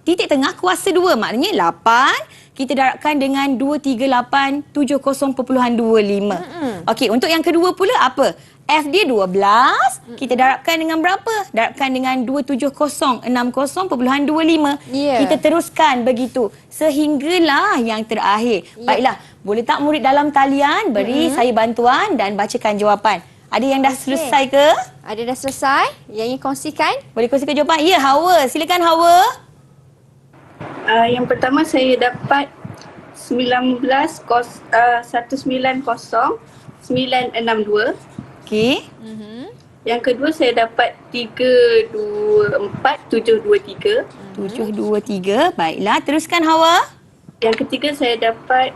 titik tengah kuasa 2. Maknanya 8. Kita darabkan dengan 23870.25. Okey, untuk yang kedua pula apa? F dia 12. Kita darabkan dengan berapa? Darabkan dengan 27060.25. Ya. Kita teruskan begitu sehinggalah yang terakhir. Baiklah, boleh tak murid dalam talian beri saya bantuan dan bacakan jawapan? Ada yang dah selesai ke? Ada dah selesai? Yang ingin kongsikan? Boleh kongsikan jawapan? Ya, Hawa. Silakan Hawa. Yang pertama saya dapat 190,962. Okey. Yang kedua saya dapat 324,723. 723. Baiklah, teruskan Hawa. Yang ketiga saya dapat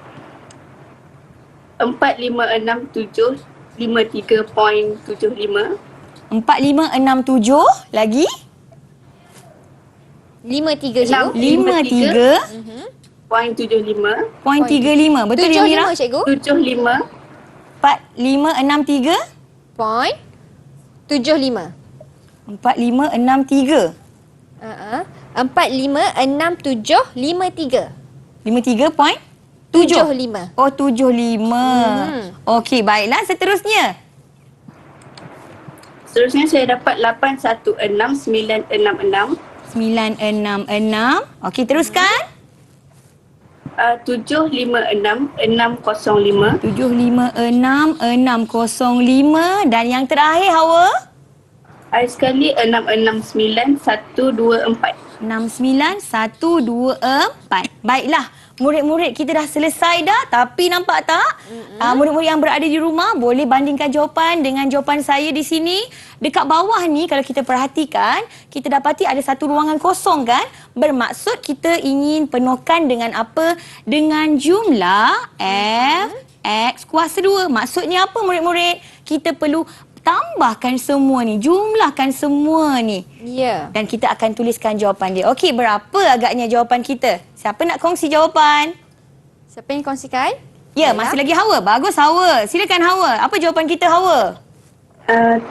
456753.75. 4567 lagi. 53 cikgu. 53.75. 0.75. Betul ya Mira? 75 cikgu. 75. 4563. Point 75. 4563. 456753. 53.7. Oh, 75. Okey, baiklah. Seterusnya. Seterusnya saya dapat 816966. 966. Okey, teruskan. 7566605. 756-605. Dan yang terakhir, Hawa? Sekali 669124. 69124. Baiklah, murid-murid kita dah selesai dah. Tapi nampak tak? Murid-murid yang berada di rumah boleh bandingkan jawapan dengan jawapan saya di sini. Dekat bawah ni kalau kita perhatikan, kita dapati ada satu ruangan kosong kan? Bermaksud kita ingin penuhkan dengan apa? Dengan jumlah F X kuasa 2. Maksudnya apa murid-murid? Kita perlu tambahkan semua ni, jumlahkan semua ni. Ya. Dan kita akan tuliskan jawapan dia. Okey, berapa agaknya jawapan kita? Siapa nak kongsi jawapan? Siapa yang kongsikan? Ya, masih lagi Hawa. Bagus Hawa. Silakan Hawa. Apa jawapan kita Hawa?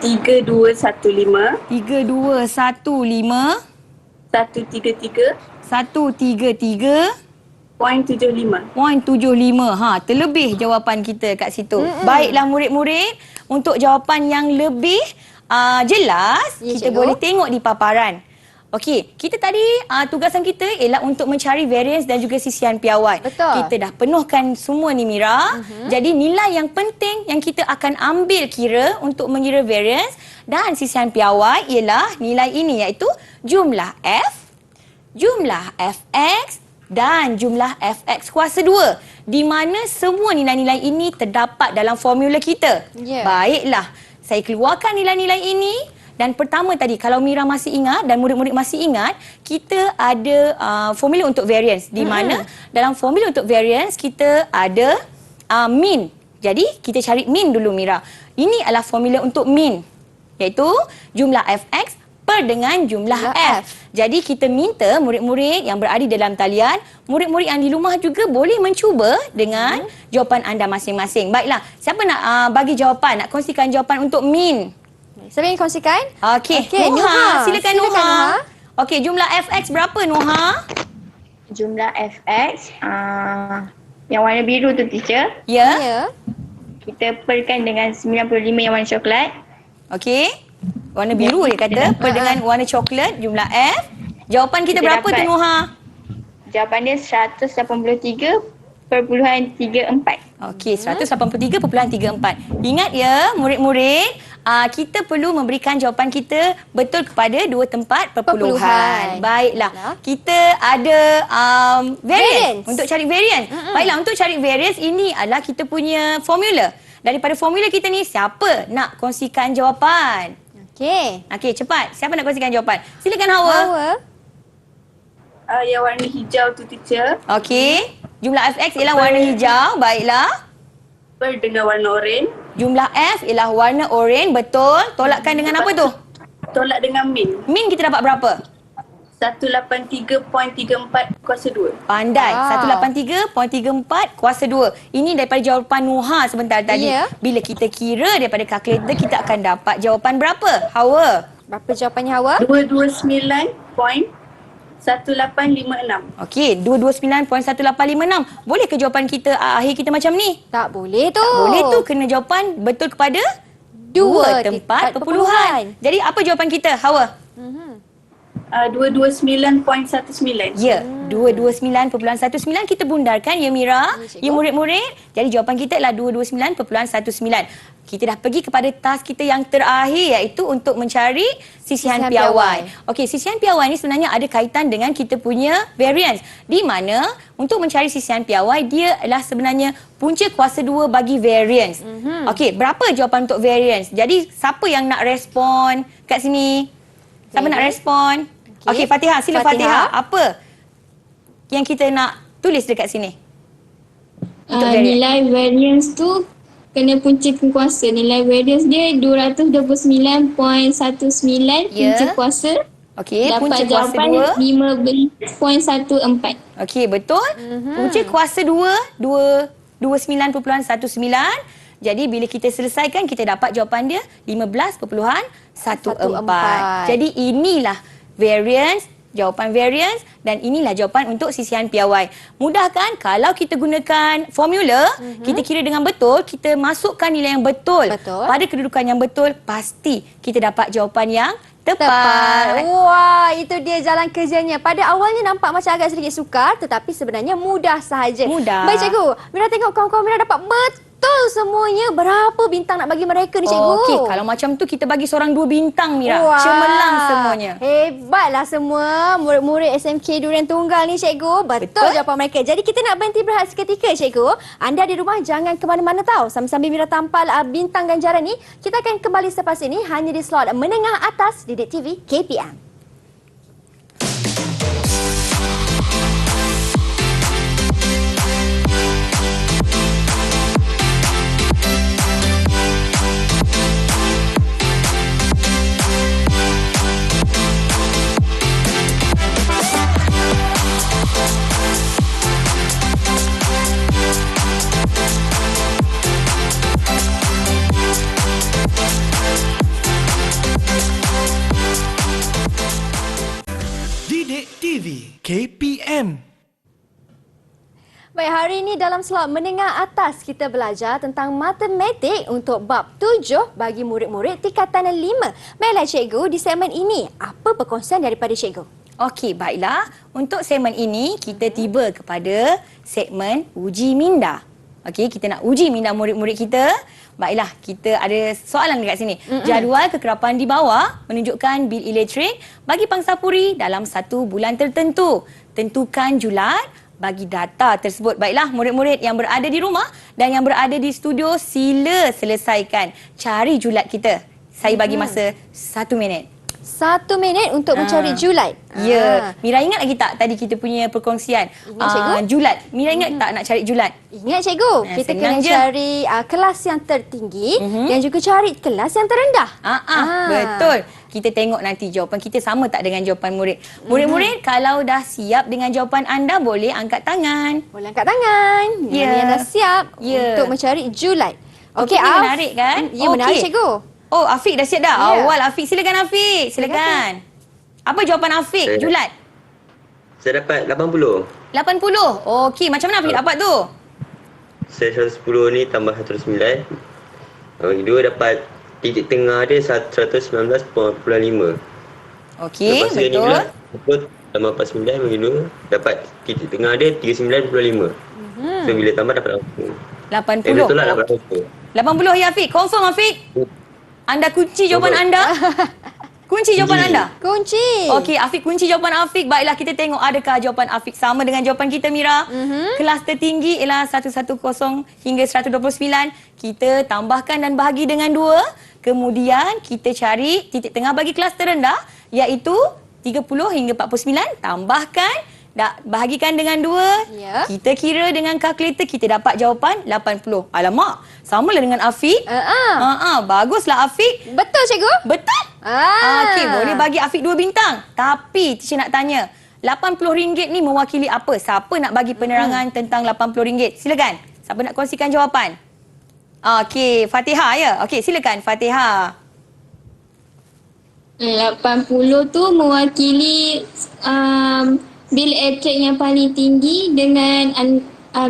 3215. 3215 133. 133 0.75. 0.75. Terlebih jawapan kita kat situ. Baiklah murid-murid, untuk jawapan yang lebih jelas, Ya, kita cikgu. boleh tengok di paparan. Okey, kita tadi tugasan kita ialah untuk mencari variance dan juga sisian piawai. Betul. Kita dah penuhkan semua ni Mira. Jadi nilai yang penting yang kita akan ambil kira untuk mengira variance dan sisian piawai ialah nilai ini, iaitu jumlah F, jumlah Fx dan jumlah Fx kuasa 2. Di mana semua nilai-nilai ini terdapat dalam formula kita. Ya. Baiklah, saya keluarkan nilai-nilai ini. Dan pertama tadi, kalau Mira masih ingat dan murid-murid masih ingat, kita ada formula untuk variance. Di mana dalam formula untuk variance, kita ada mean. Jadi, kita cari mean dulu Mira. Ini adalah formula untuk mean. Iaitu jumlah Fx per dengan jumlah F. Jadi, kita minta murid-murid yang berada dalam talian, murid-murid yang di rumah juga boleh mencuba dengan jawapan anda masing-masing. Baiklah, siapa nak bagi jawapan, nak kongsikan jawapan untuk mean? Siapa yang kongsikan? Okey, Okey, Nuha. Silakan Nuha. Nuha. Okey, jumlah Fx berapa Nuha? Jumlah Fx yang warna biru tu teacher, Ya. Ya. kita perkan dengan 95 yang warna coklat. Okey. Warna biru dia kata, per dengan warna coklat, jumlah F. Jawapan kita Kita berapa tu dapat. Nuha? Jawapan dia 183.34. Okey, 183.34. Ingat ya, murid-murid, kita perlu memberikan jawapan kita betul kepada dua tempat perpuluhan. Perpuluhan. Baiklah, kita ada variance untuk cari variance. Baiklah, untuk cari variance ini adalah kita punya formula. Daripada formula kita ni, siapa nak kongsikan jawapan? Okey. Okey, cepat. Siapa nak kongsikan jawapan? Silakan Hawa. Hawa. Yang warna hijau tu teacher. Okey. Jumlah Fx ialah warna hijau. Baiklah. Per dengan warna oranye. Jumlah F ialah warna oranye. Betul. Tolakkan dengan apa tu? Tolak dengan min. Min kita dapat berapa? 183.34 kuasa 2. Pandai. Wow. 183.34 kuasa 2. Ini daripada jawapan Nuha sebentar tadi. Ya. Bila kita kira daripada kalkulator, kita akan dapat jawapan berapa? Hawa. Berapa jawapannya Hawa? 229.1856. Okey, 229.1856. Boleh ke jawapan kita akhir kita macam ni? Tak boleh tu. Boleh tu, kena jawapan betul kepada dua tempat perpuluhan. Jadi apa jawapan kita, Hawa? 229.19. Ya, 229.19 kita bundarkan ya Mira. Ya, cikgu. Ya murid-murid. Jadi jawapan kita adalah 229.19. Kita dah pergi kepada task kita yang terakhir, iaitu untuk mencari sisihan Sisihan piawai. piawai. Okey, sisihan piawai ni sebenarnya ada kaitan dengan kita punya variance. Di mana untuk mencari sisihan piawai, dia adalah sebenarnya punca kuasa 2 bagi variance. Okey, berapa jawapan untuk variance? Jadi siapa yang nak respon kat sini? Siapa nak respon? Okey, Fatihah, sila Fatihah. Apa yang kita nak tulis dekat sini? Untuk variance. Nilai variance tu kena punca kuasa. Nilai variance dia 229.19 Ya. punca kuasa. Okey, punca Dapat kuasa jawapan 2. 15.14. Okey, betul. Punca kuasa 2, 29.19. Jadi bila kita selesaikan, kita dapat jawapan dia 15.14. Jadi inilah variance jawapan variance dan inilah jawapan untuk sisihan piawai. Mudah kan? Kalau kita gunakan formula, kita kira dengan betul, kita masukkan nilai yang betul. Pada kedudukan yang betul, pasti kita dapat jawapan yang tepat. Wah, itu dia jalan kerjanya. Pada awalnya nampak macam agak sedikit sukar, tetapi sebenarnya mudah sahaja. Mudah. Baik, cikgu. Mira tengok kawan-kawan Mira dapat betul semuanya. Berapa bintang nak bagi mereka ni, cikgu? Okey, kalau macam tu kita bagi seorang 2 bintang, Mira. Wah, Cemerlang semuanya. Hebatlah semua murid-murid SMK Durian Tunggal ni, cikgu. Betul jawapan mereka. Jadi kita nak berhenti berehat seketika, cikgu. Anda di rumah jangan ke mana-mana tahu. Sambil-sambil Mira tampal bintang ganjaran ni, kita akan kembali selepas ini hanya di slot menengah atas Didik TV KPM. Didik TV KPM. Baik, hari ini dalam slot menengah atas kita belajar tentang matematik untuk bab 7 bagi murid-murid tingkatan 5. Baiklah cikgu, di segmen ini apa perkongsian daripada cikgu? Okey, baiklah. Untuk segmen ini, kita tiba kepada segmen uji minda. Okey, kita nak uji minda murid-murid kita. Baiklah, kita ada soalan dekat sini. Jadual kekerapan di bawah menunjukkan bil elektrik bagi pangsapuri dalam 1 bulan tertentu. Tentukan julat bagi data tersebut. Baiklah, murid-murid yang berada di rumah dan yang berada di studio, sila selesaikan. Cari julat kita. Saya bagi masa 1 minit. 1 minit untuk mencari julat. Ya. Mira ingat lagi tak tadi kita punya perkongsian? Ingat, cikgu. Julat. Mira ingat tak nak cari julat? Ingat cikgu, kita kena cari kelas yang tertinggi dan juga cari kelas yang terendah. Betul. Kita tengok nanti jawapan kita sama tak dengan jawapan murid. Murid-murid, kalau dah siap dengan jawapan anda, boleh angkat tangan. Boleh angkat tangan. Ya. Yang dah siap Ya. untuk mencari julat. Okey, ini menarik kan? Ya, menarik cikgu. Oh, Afiq dah siap dah? Ya. Awal Afiq. Silakan Afiq. Silakan. Apa jawapan Afiq? Julat? Saya dapat 80. 80. Okey, macam mana Afiq dapat tu? Saya 110 ni tambah 109. Bagi 2 dapat titik tengah dia 119.5. Okey, Lepas tu yang ni betul. pula, betul, tambah 49 bagi 2 dapat titik tengah dia 39.5. So bila tambah dapat 80. 80. Betul lah dapat 80. 80 ya Afiq. Confirm Afiq? Anda kunci jawapan anda? Kunci jawapan anda? Kunci. Okey, Afiq kunci jawapan Afiq. Baiklah, kita tengok adakah jawapan Afiq sama dengan jawapan kita, Mira. Kelas tertinggi ialah 110 hingga 129. Kita tambahkan dan bahagi dengan 2. Kemudian kita cari titik tengah bagi kelas terendah iaitu 30 hingga 49. Tambahkan, bahagikan dengan 2. Ya. Kita kira dengan kalkulator, kita dapat jawapan 80. Alamak, samalah dengan Afiq. Baguslah Afiq. Betul cikgu? Betul. Okey, boleh bagi Afiq 2 bintang. Tapi teacher nak tanya, RM80 ni mewakili apa? Siapa nak bagi penerangan tentang RM80? Silakan. Siapa nak kongsikan jawapan? Okey, Fatihah ya. Okey, silakan Fatihah. 80 tu mewakili bil elektrik yang paling tinggi dengan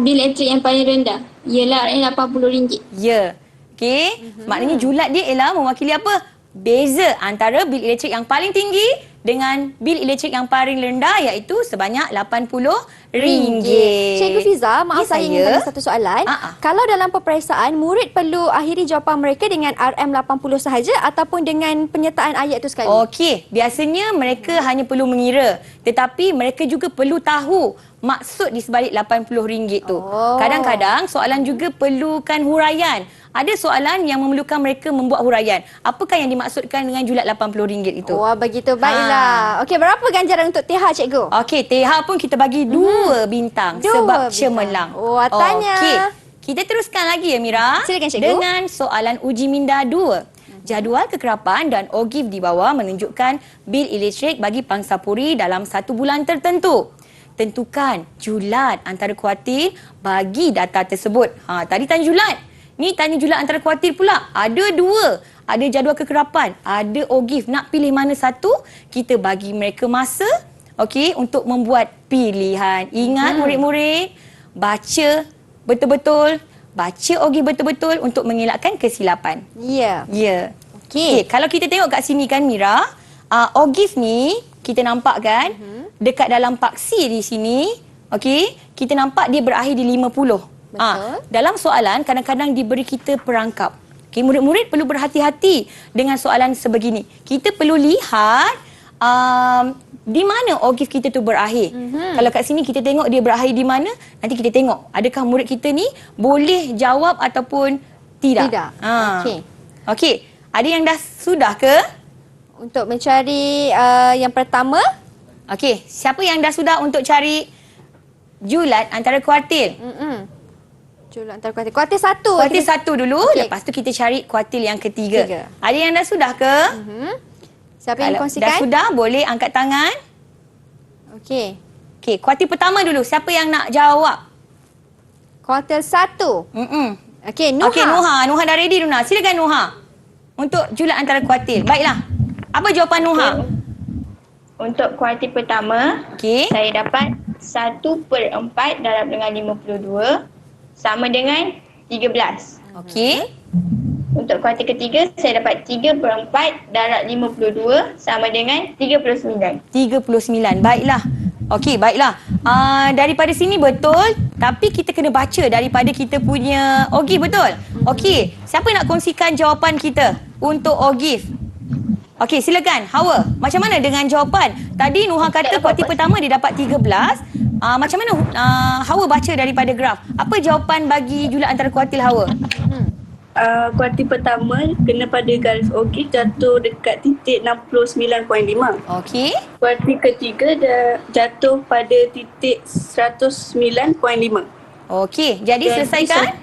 bil elektrik yang paling rendah. Ialah RM80. Ya. Okey, maknanya julat dia ialah mewakili apa? Beza antara bil elektrik yang paling tinggi dengan bil elektrik yang paling rendah iaitu sebanyak RM80. Cikgu Fiza, maaf saya ingin tanya satu soalan. Kalau dalam peperiksaan, murid perlu akhiri jawapan mereka dengan RM80 sahaja ataupun dengan penyertaan ayat itu sekali? Okey, biasanya mereka hanya perlu mengira. Tetapi mereka juga perlu tahu maksud di sebalik RM80 tu. Kadang-kadang soalan juga perlukan huraian. Ada soalan yang memerlukan mereka membuat huraian. Apakah yang dimaksudkan dengan julat RM80 itu? Wah, begitu baiklah. Okey, berapa ganjaran untuk TH cikgu? Okey, TH pun kita bagi 2 bintang sebab cemerlang. Wah, tanya. Okey, kita teruskan lagi ya Mira. Silakan cikgu. Dengan soalan uji minda 2. Jadual kekerapan dan OGIF di bawah menunjukkan bil elektrik bagi pangsapuri dalam 1 bulan tertentu. Tentukan julat antara kuartil bagi data tersebut. Tadi tanya julat. Ni tanya julat antara kuartil pula. Ada 2. Ada jadual kekerapan, ada OGIF. Nak pilih mana satu? Kita bagi mereka masa okey, untuk membuat pilihan. Ingat murid-murid, baca betul-betul, baca ogif betul-betul untuk mengelakkan kesilapan. Ya. Ya. Okey. Kalau kita tengok kat sini kan Mira, ogif ni kita nampak kan dekat dalam paksi di sini, okey, kita nampak dia berakhir di 50. Betul. Dalam soalan kadang-kadang diberi kita perangkap. Okey, murid-murid perlu berhati-hati dengan soalan sebegini. Kita perlu lihat di mana ogif kita tu berakhir. Kalau kat sini kita tengok dia berakhir di mana, nanti kita tengok adakah murid kita ni boleh jawab ataupun tidak. Tidak. Okey. Okey, ada yang dah sudah ke? Untuk mencari yang pertama. Okey, siapa yang dah sudah untuk cari julat antara kuartil? Julat antara kuartil. Kuartil 1. Kuartil 1 dulu, Okey. lepas tu kita cari kuartil yang ketiga. Tiga. Ada yang dah sudah ke? Siapa yang Kalau kongsikan? dah sudah, boleh angkat tangan. Okey. Okey, kuartil pertama dulu. Siapa yang nak jawab? Kuartil 1. Okey, Nuha. Okey, Nuha dah ready Nuha. Silakan Nuha. Untuk julat antara kuartil. Baiklah. Apa jawapan Nuha? Untuk kuartil pertama, Okey. saya dapat 1/4 darab dengan 52 sama dengan 13. Okey. Untuk kuartil ketiga, saya dapat 3/4 darab 52 sama dengan 39. 39. Baiklah. Okey, baiklah. Daripada sini betul, tapi kita kena baca daripada kita punya ogif, betul? Okey, siapa nak kongsikan jawapan kita untuk ogif? Okey, silakan. Hawa, macam mana dengan jawapan? Tadi Nuha kata kuartil pertama dia dapat 13. Macam mana Hawa baca daripada graf? Apa jawapan bagi julat antara kuartil Hawa? Kuartil pertama kena pada garis ogif jatuh dekat titik 69.5. Okey. Kuartil ketiga jatuh pada titik 109.5. Okey, jadi selesaikan.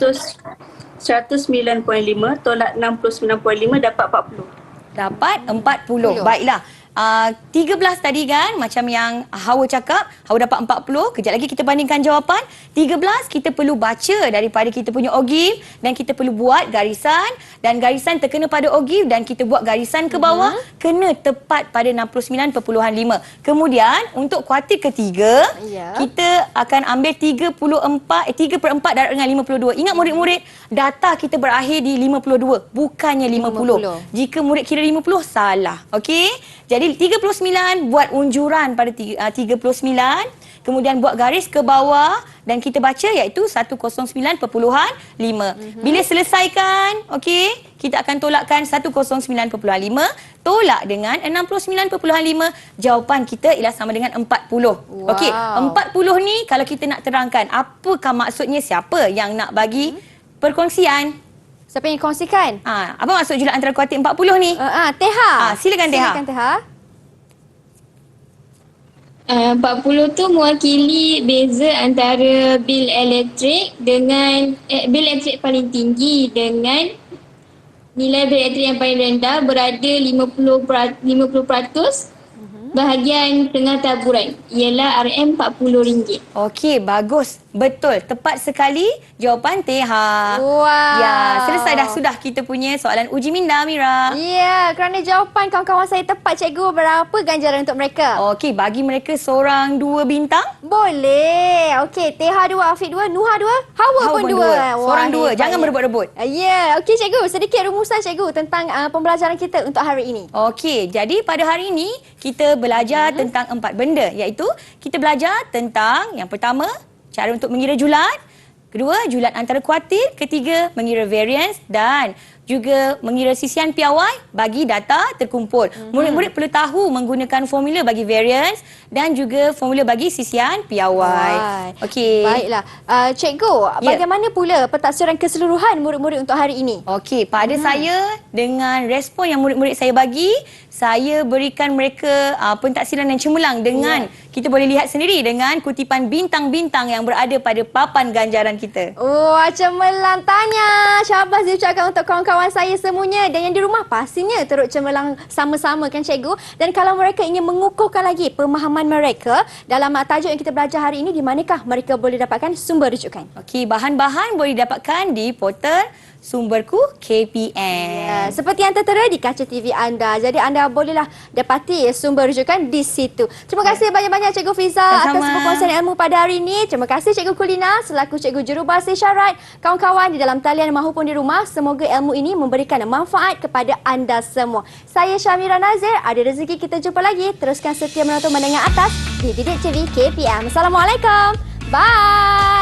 109.5 tolak 69.5 dapat 40. Dapat 40. Baiklah. 13 tadi kan macam yang Hawa cakap, Hawa dapat 40. Kejap lagi kita bandingkan jawapan. 13 kita perlu baca daripada kita punya ogif dan kita perlu buat garisan dan garisan terkena pada ogif dan kita buat garisan ke bawah kena tepat pada 69.5. Kemudian untuk kuartil ketiga kita akan ambil 3/4 darab dengan 52. Ingat murid-murid, data kita berakhir di 52 bukannya 50. Jika murid kira 50 salah. Okey? Jadi 39 buat unjuran pada 39, kemudian buat garis ke bawah dan kita baca iaitu 109.5. Bila selesaikan, okey, kita akan tolakkan 109.5 tolak dengan 69.5, jawapan kita ialah sama dengan 40. Okey, 40 ni kalau kita nak terangkan apakah maksudnya, siapa yang nak bagi perkongsian? Siapa yang kongsikan? Apa maksud julat antara kuartil 40 ni? Teha. Silakan Teha. Silakan Teha. 40 tu mewakili beza antara bil elektrik dengan bil elektrik paling tinggi dengan nilai bil elektrik yang paling rendah berada 50% bahagian tengah taburan ialah RM40. Okey, bagus. Betul. Tepat sekali jawapan Teha. Wow. Ya, selesai dah sudah kita punya soalan uji minda, Mira. Ya, kerana jawapan kawan-kawan saya tepat, cikgu, berapa ganjaran untuk mereka? Okey, bagi mereka seorang 2 bintang. Boleh. Okey, Teha 2, Afiq 2, Nuha 2, Hawa pun 2. Seorang 2. Jangan berebut-rebut. Ya, okey cikgu. Sedikit rumusan cikgu tentang pembelajaran kita untuk hari ini. Okey, jadi pada hari ini kita belajar tentang 4 benda, iaitu kita belajar tentang yang pertama, cara untuk mengira julat, kedua, julat antara kuartil, ketiga, mengira variance dan juga mengira sisian piawai bagi data terkumpul. Murid-murid perlu tahu menggunakan formula bagi variance dan juga formula bagi sisian piawai. Okey. Baiklah. Cikgu, bagaimana pula pentaksiran keseluruhan murid-murid untuk hari ini? Okey, pada saya dengan respon yang murid-murid saya bagi, saya berikan mereka pentaksiran yang cemerlang dengan kita boleh lihat sendiri dengan kutipan bintang-bintang yang berada pada papan ganjaran kita. Wah, cemerlang tanya. Syabas diucapkan untuk kawan-kawan saya semuanya dan yang di rumah pastinya turut cemerlang sama-sama kan cikgu. Dan kalau mereka ingin mengukuhkan lagi pemahaman mereka dalam tajuk yang kita belajar hari ini, di manakah mereka boleh dapatkan sumber rujukan? Okey, bahan-bahan boleh didapatkan di portal sumberku KPM. Ya, seperti yang tertera di kaca TV anda. Jadi anda bolehlah dapati sumber rujukan di situ. Terima kasih banyak-banyak Cikgu Fiza atas perkongsian ilmu pada hari ini. Terima kasih Cikgu Kulina selaku Cikgu Jurubahasa Isyarat. Kawan-kawan di dalam talian maupun di rumah, semoga ilmu ini memberikan manfaat kepada anda semua. Saya Syamira Nazir, ada rezeki kita jumpa lagi. Teruskan setia menonton Menengah Atas di Didik TV KPM. Assalamualaikum. Bye.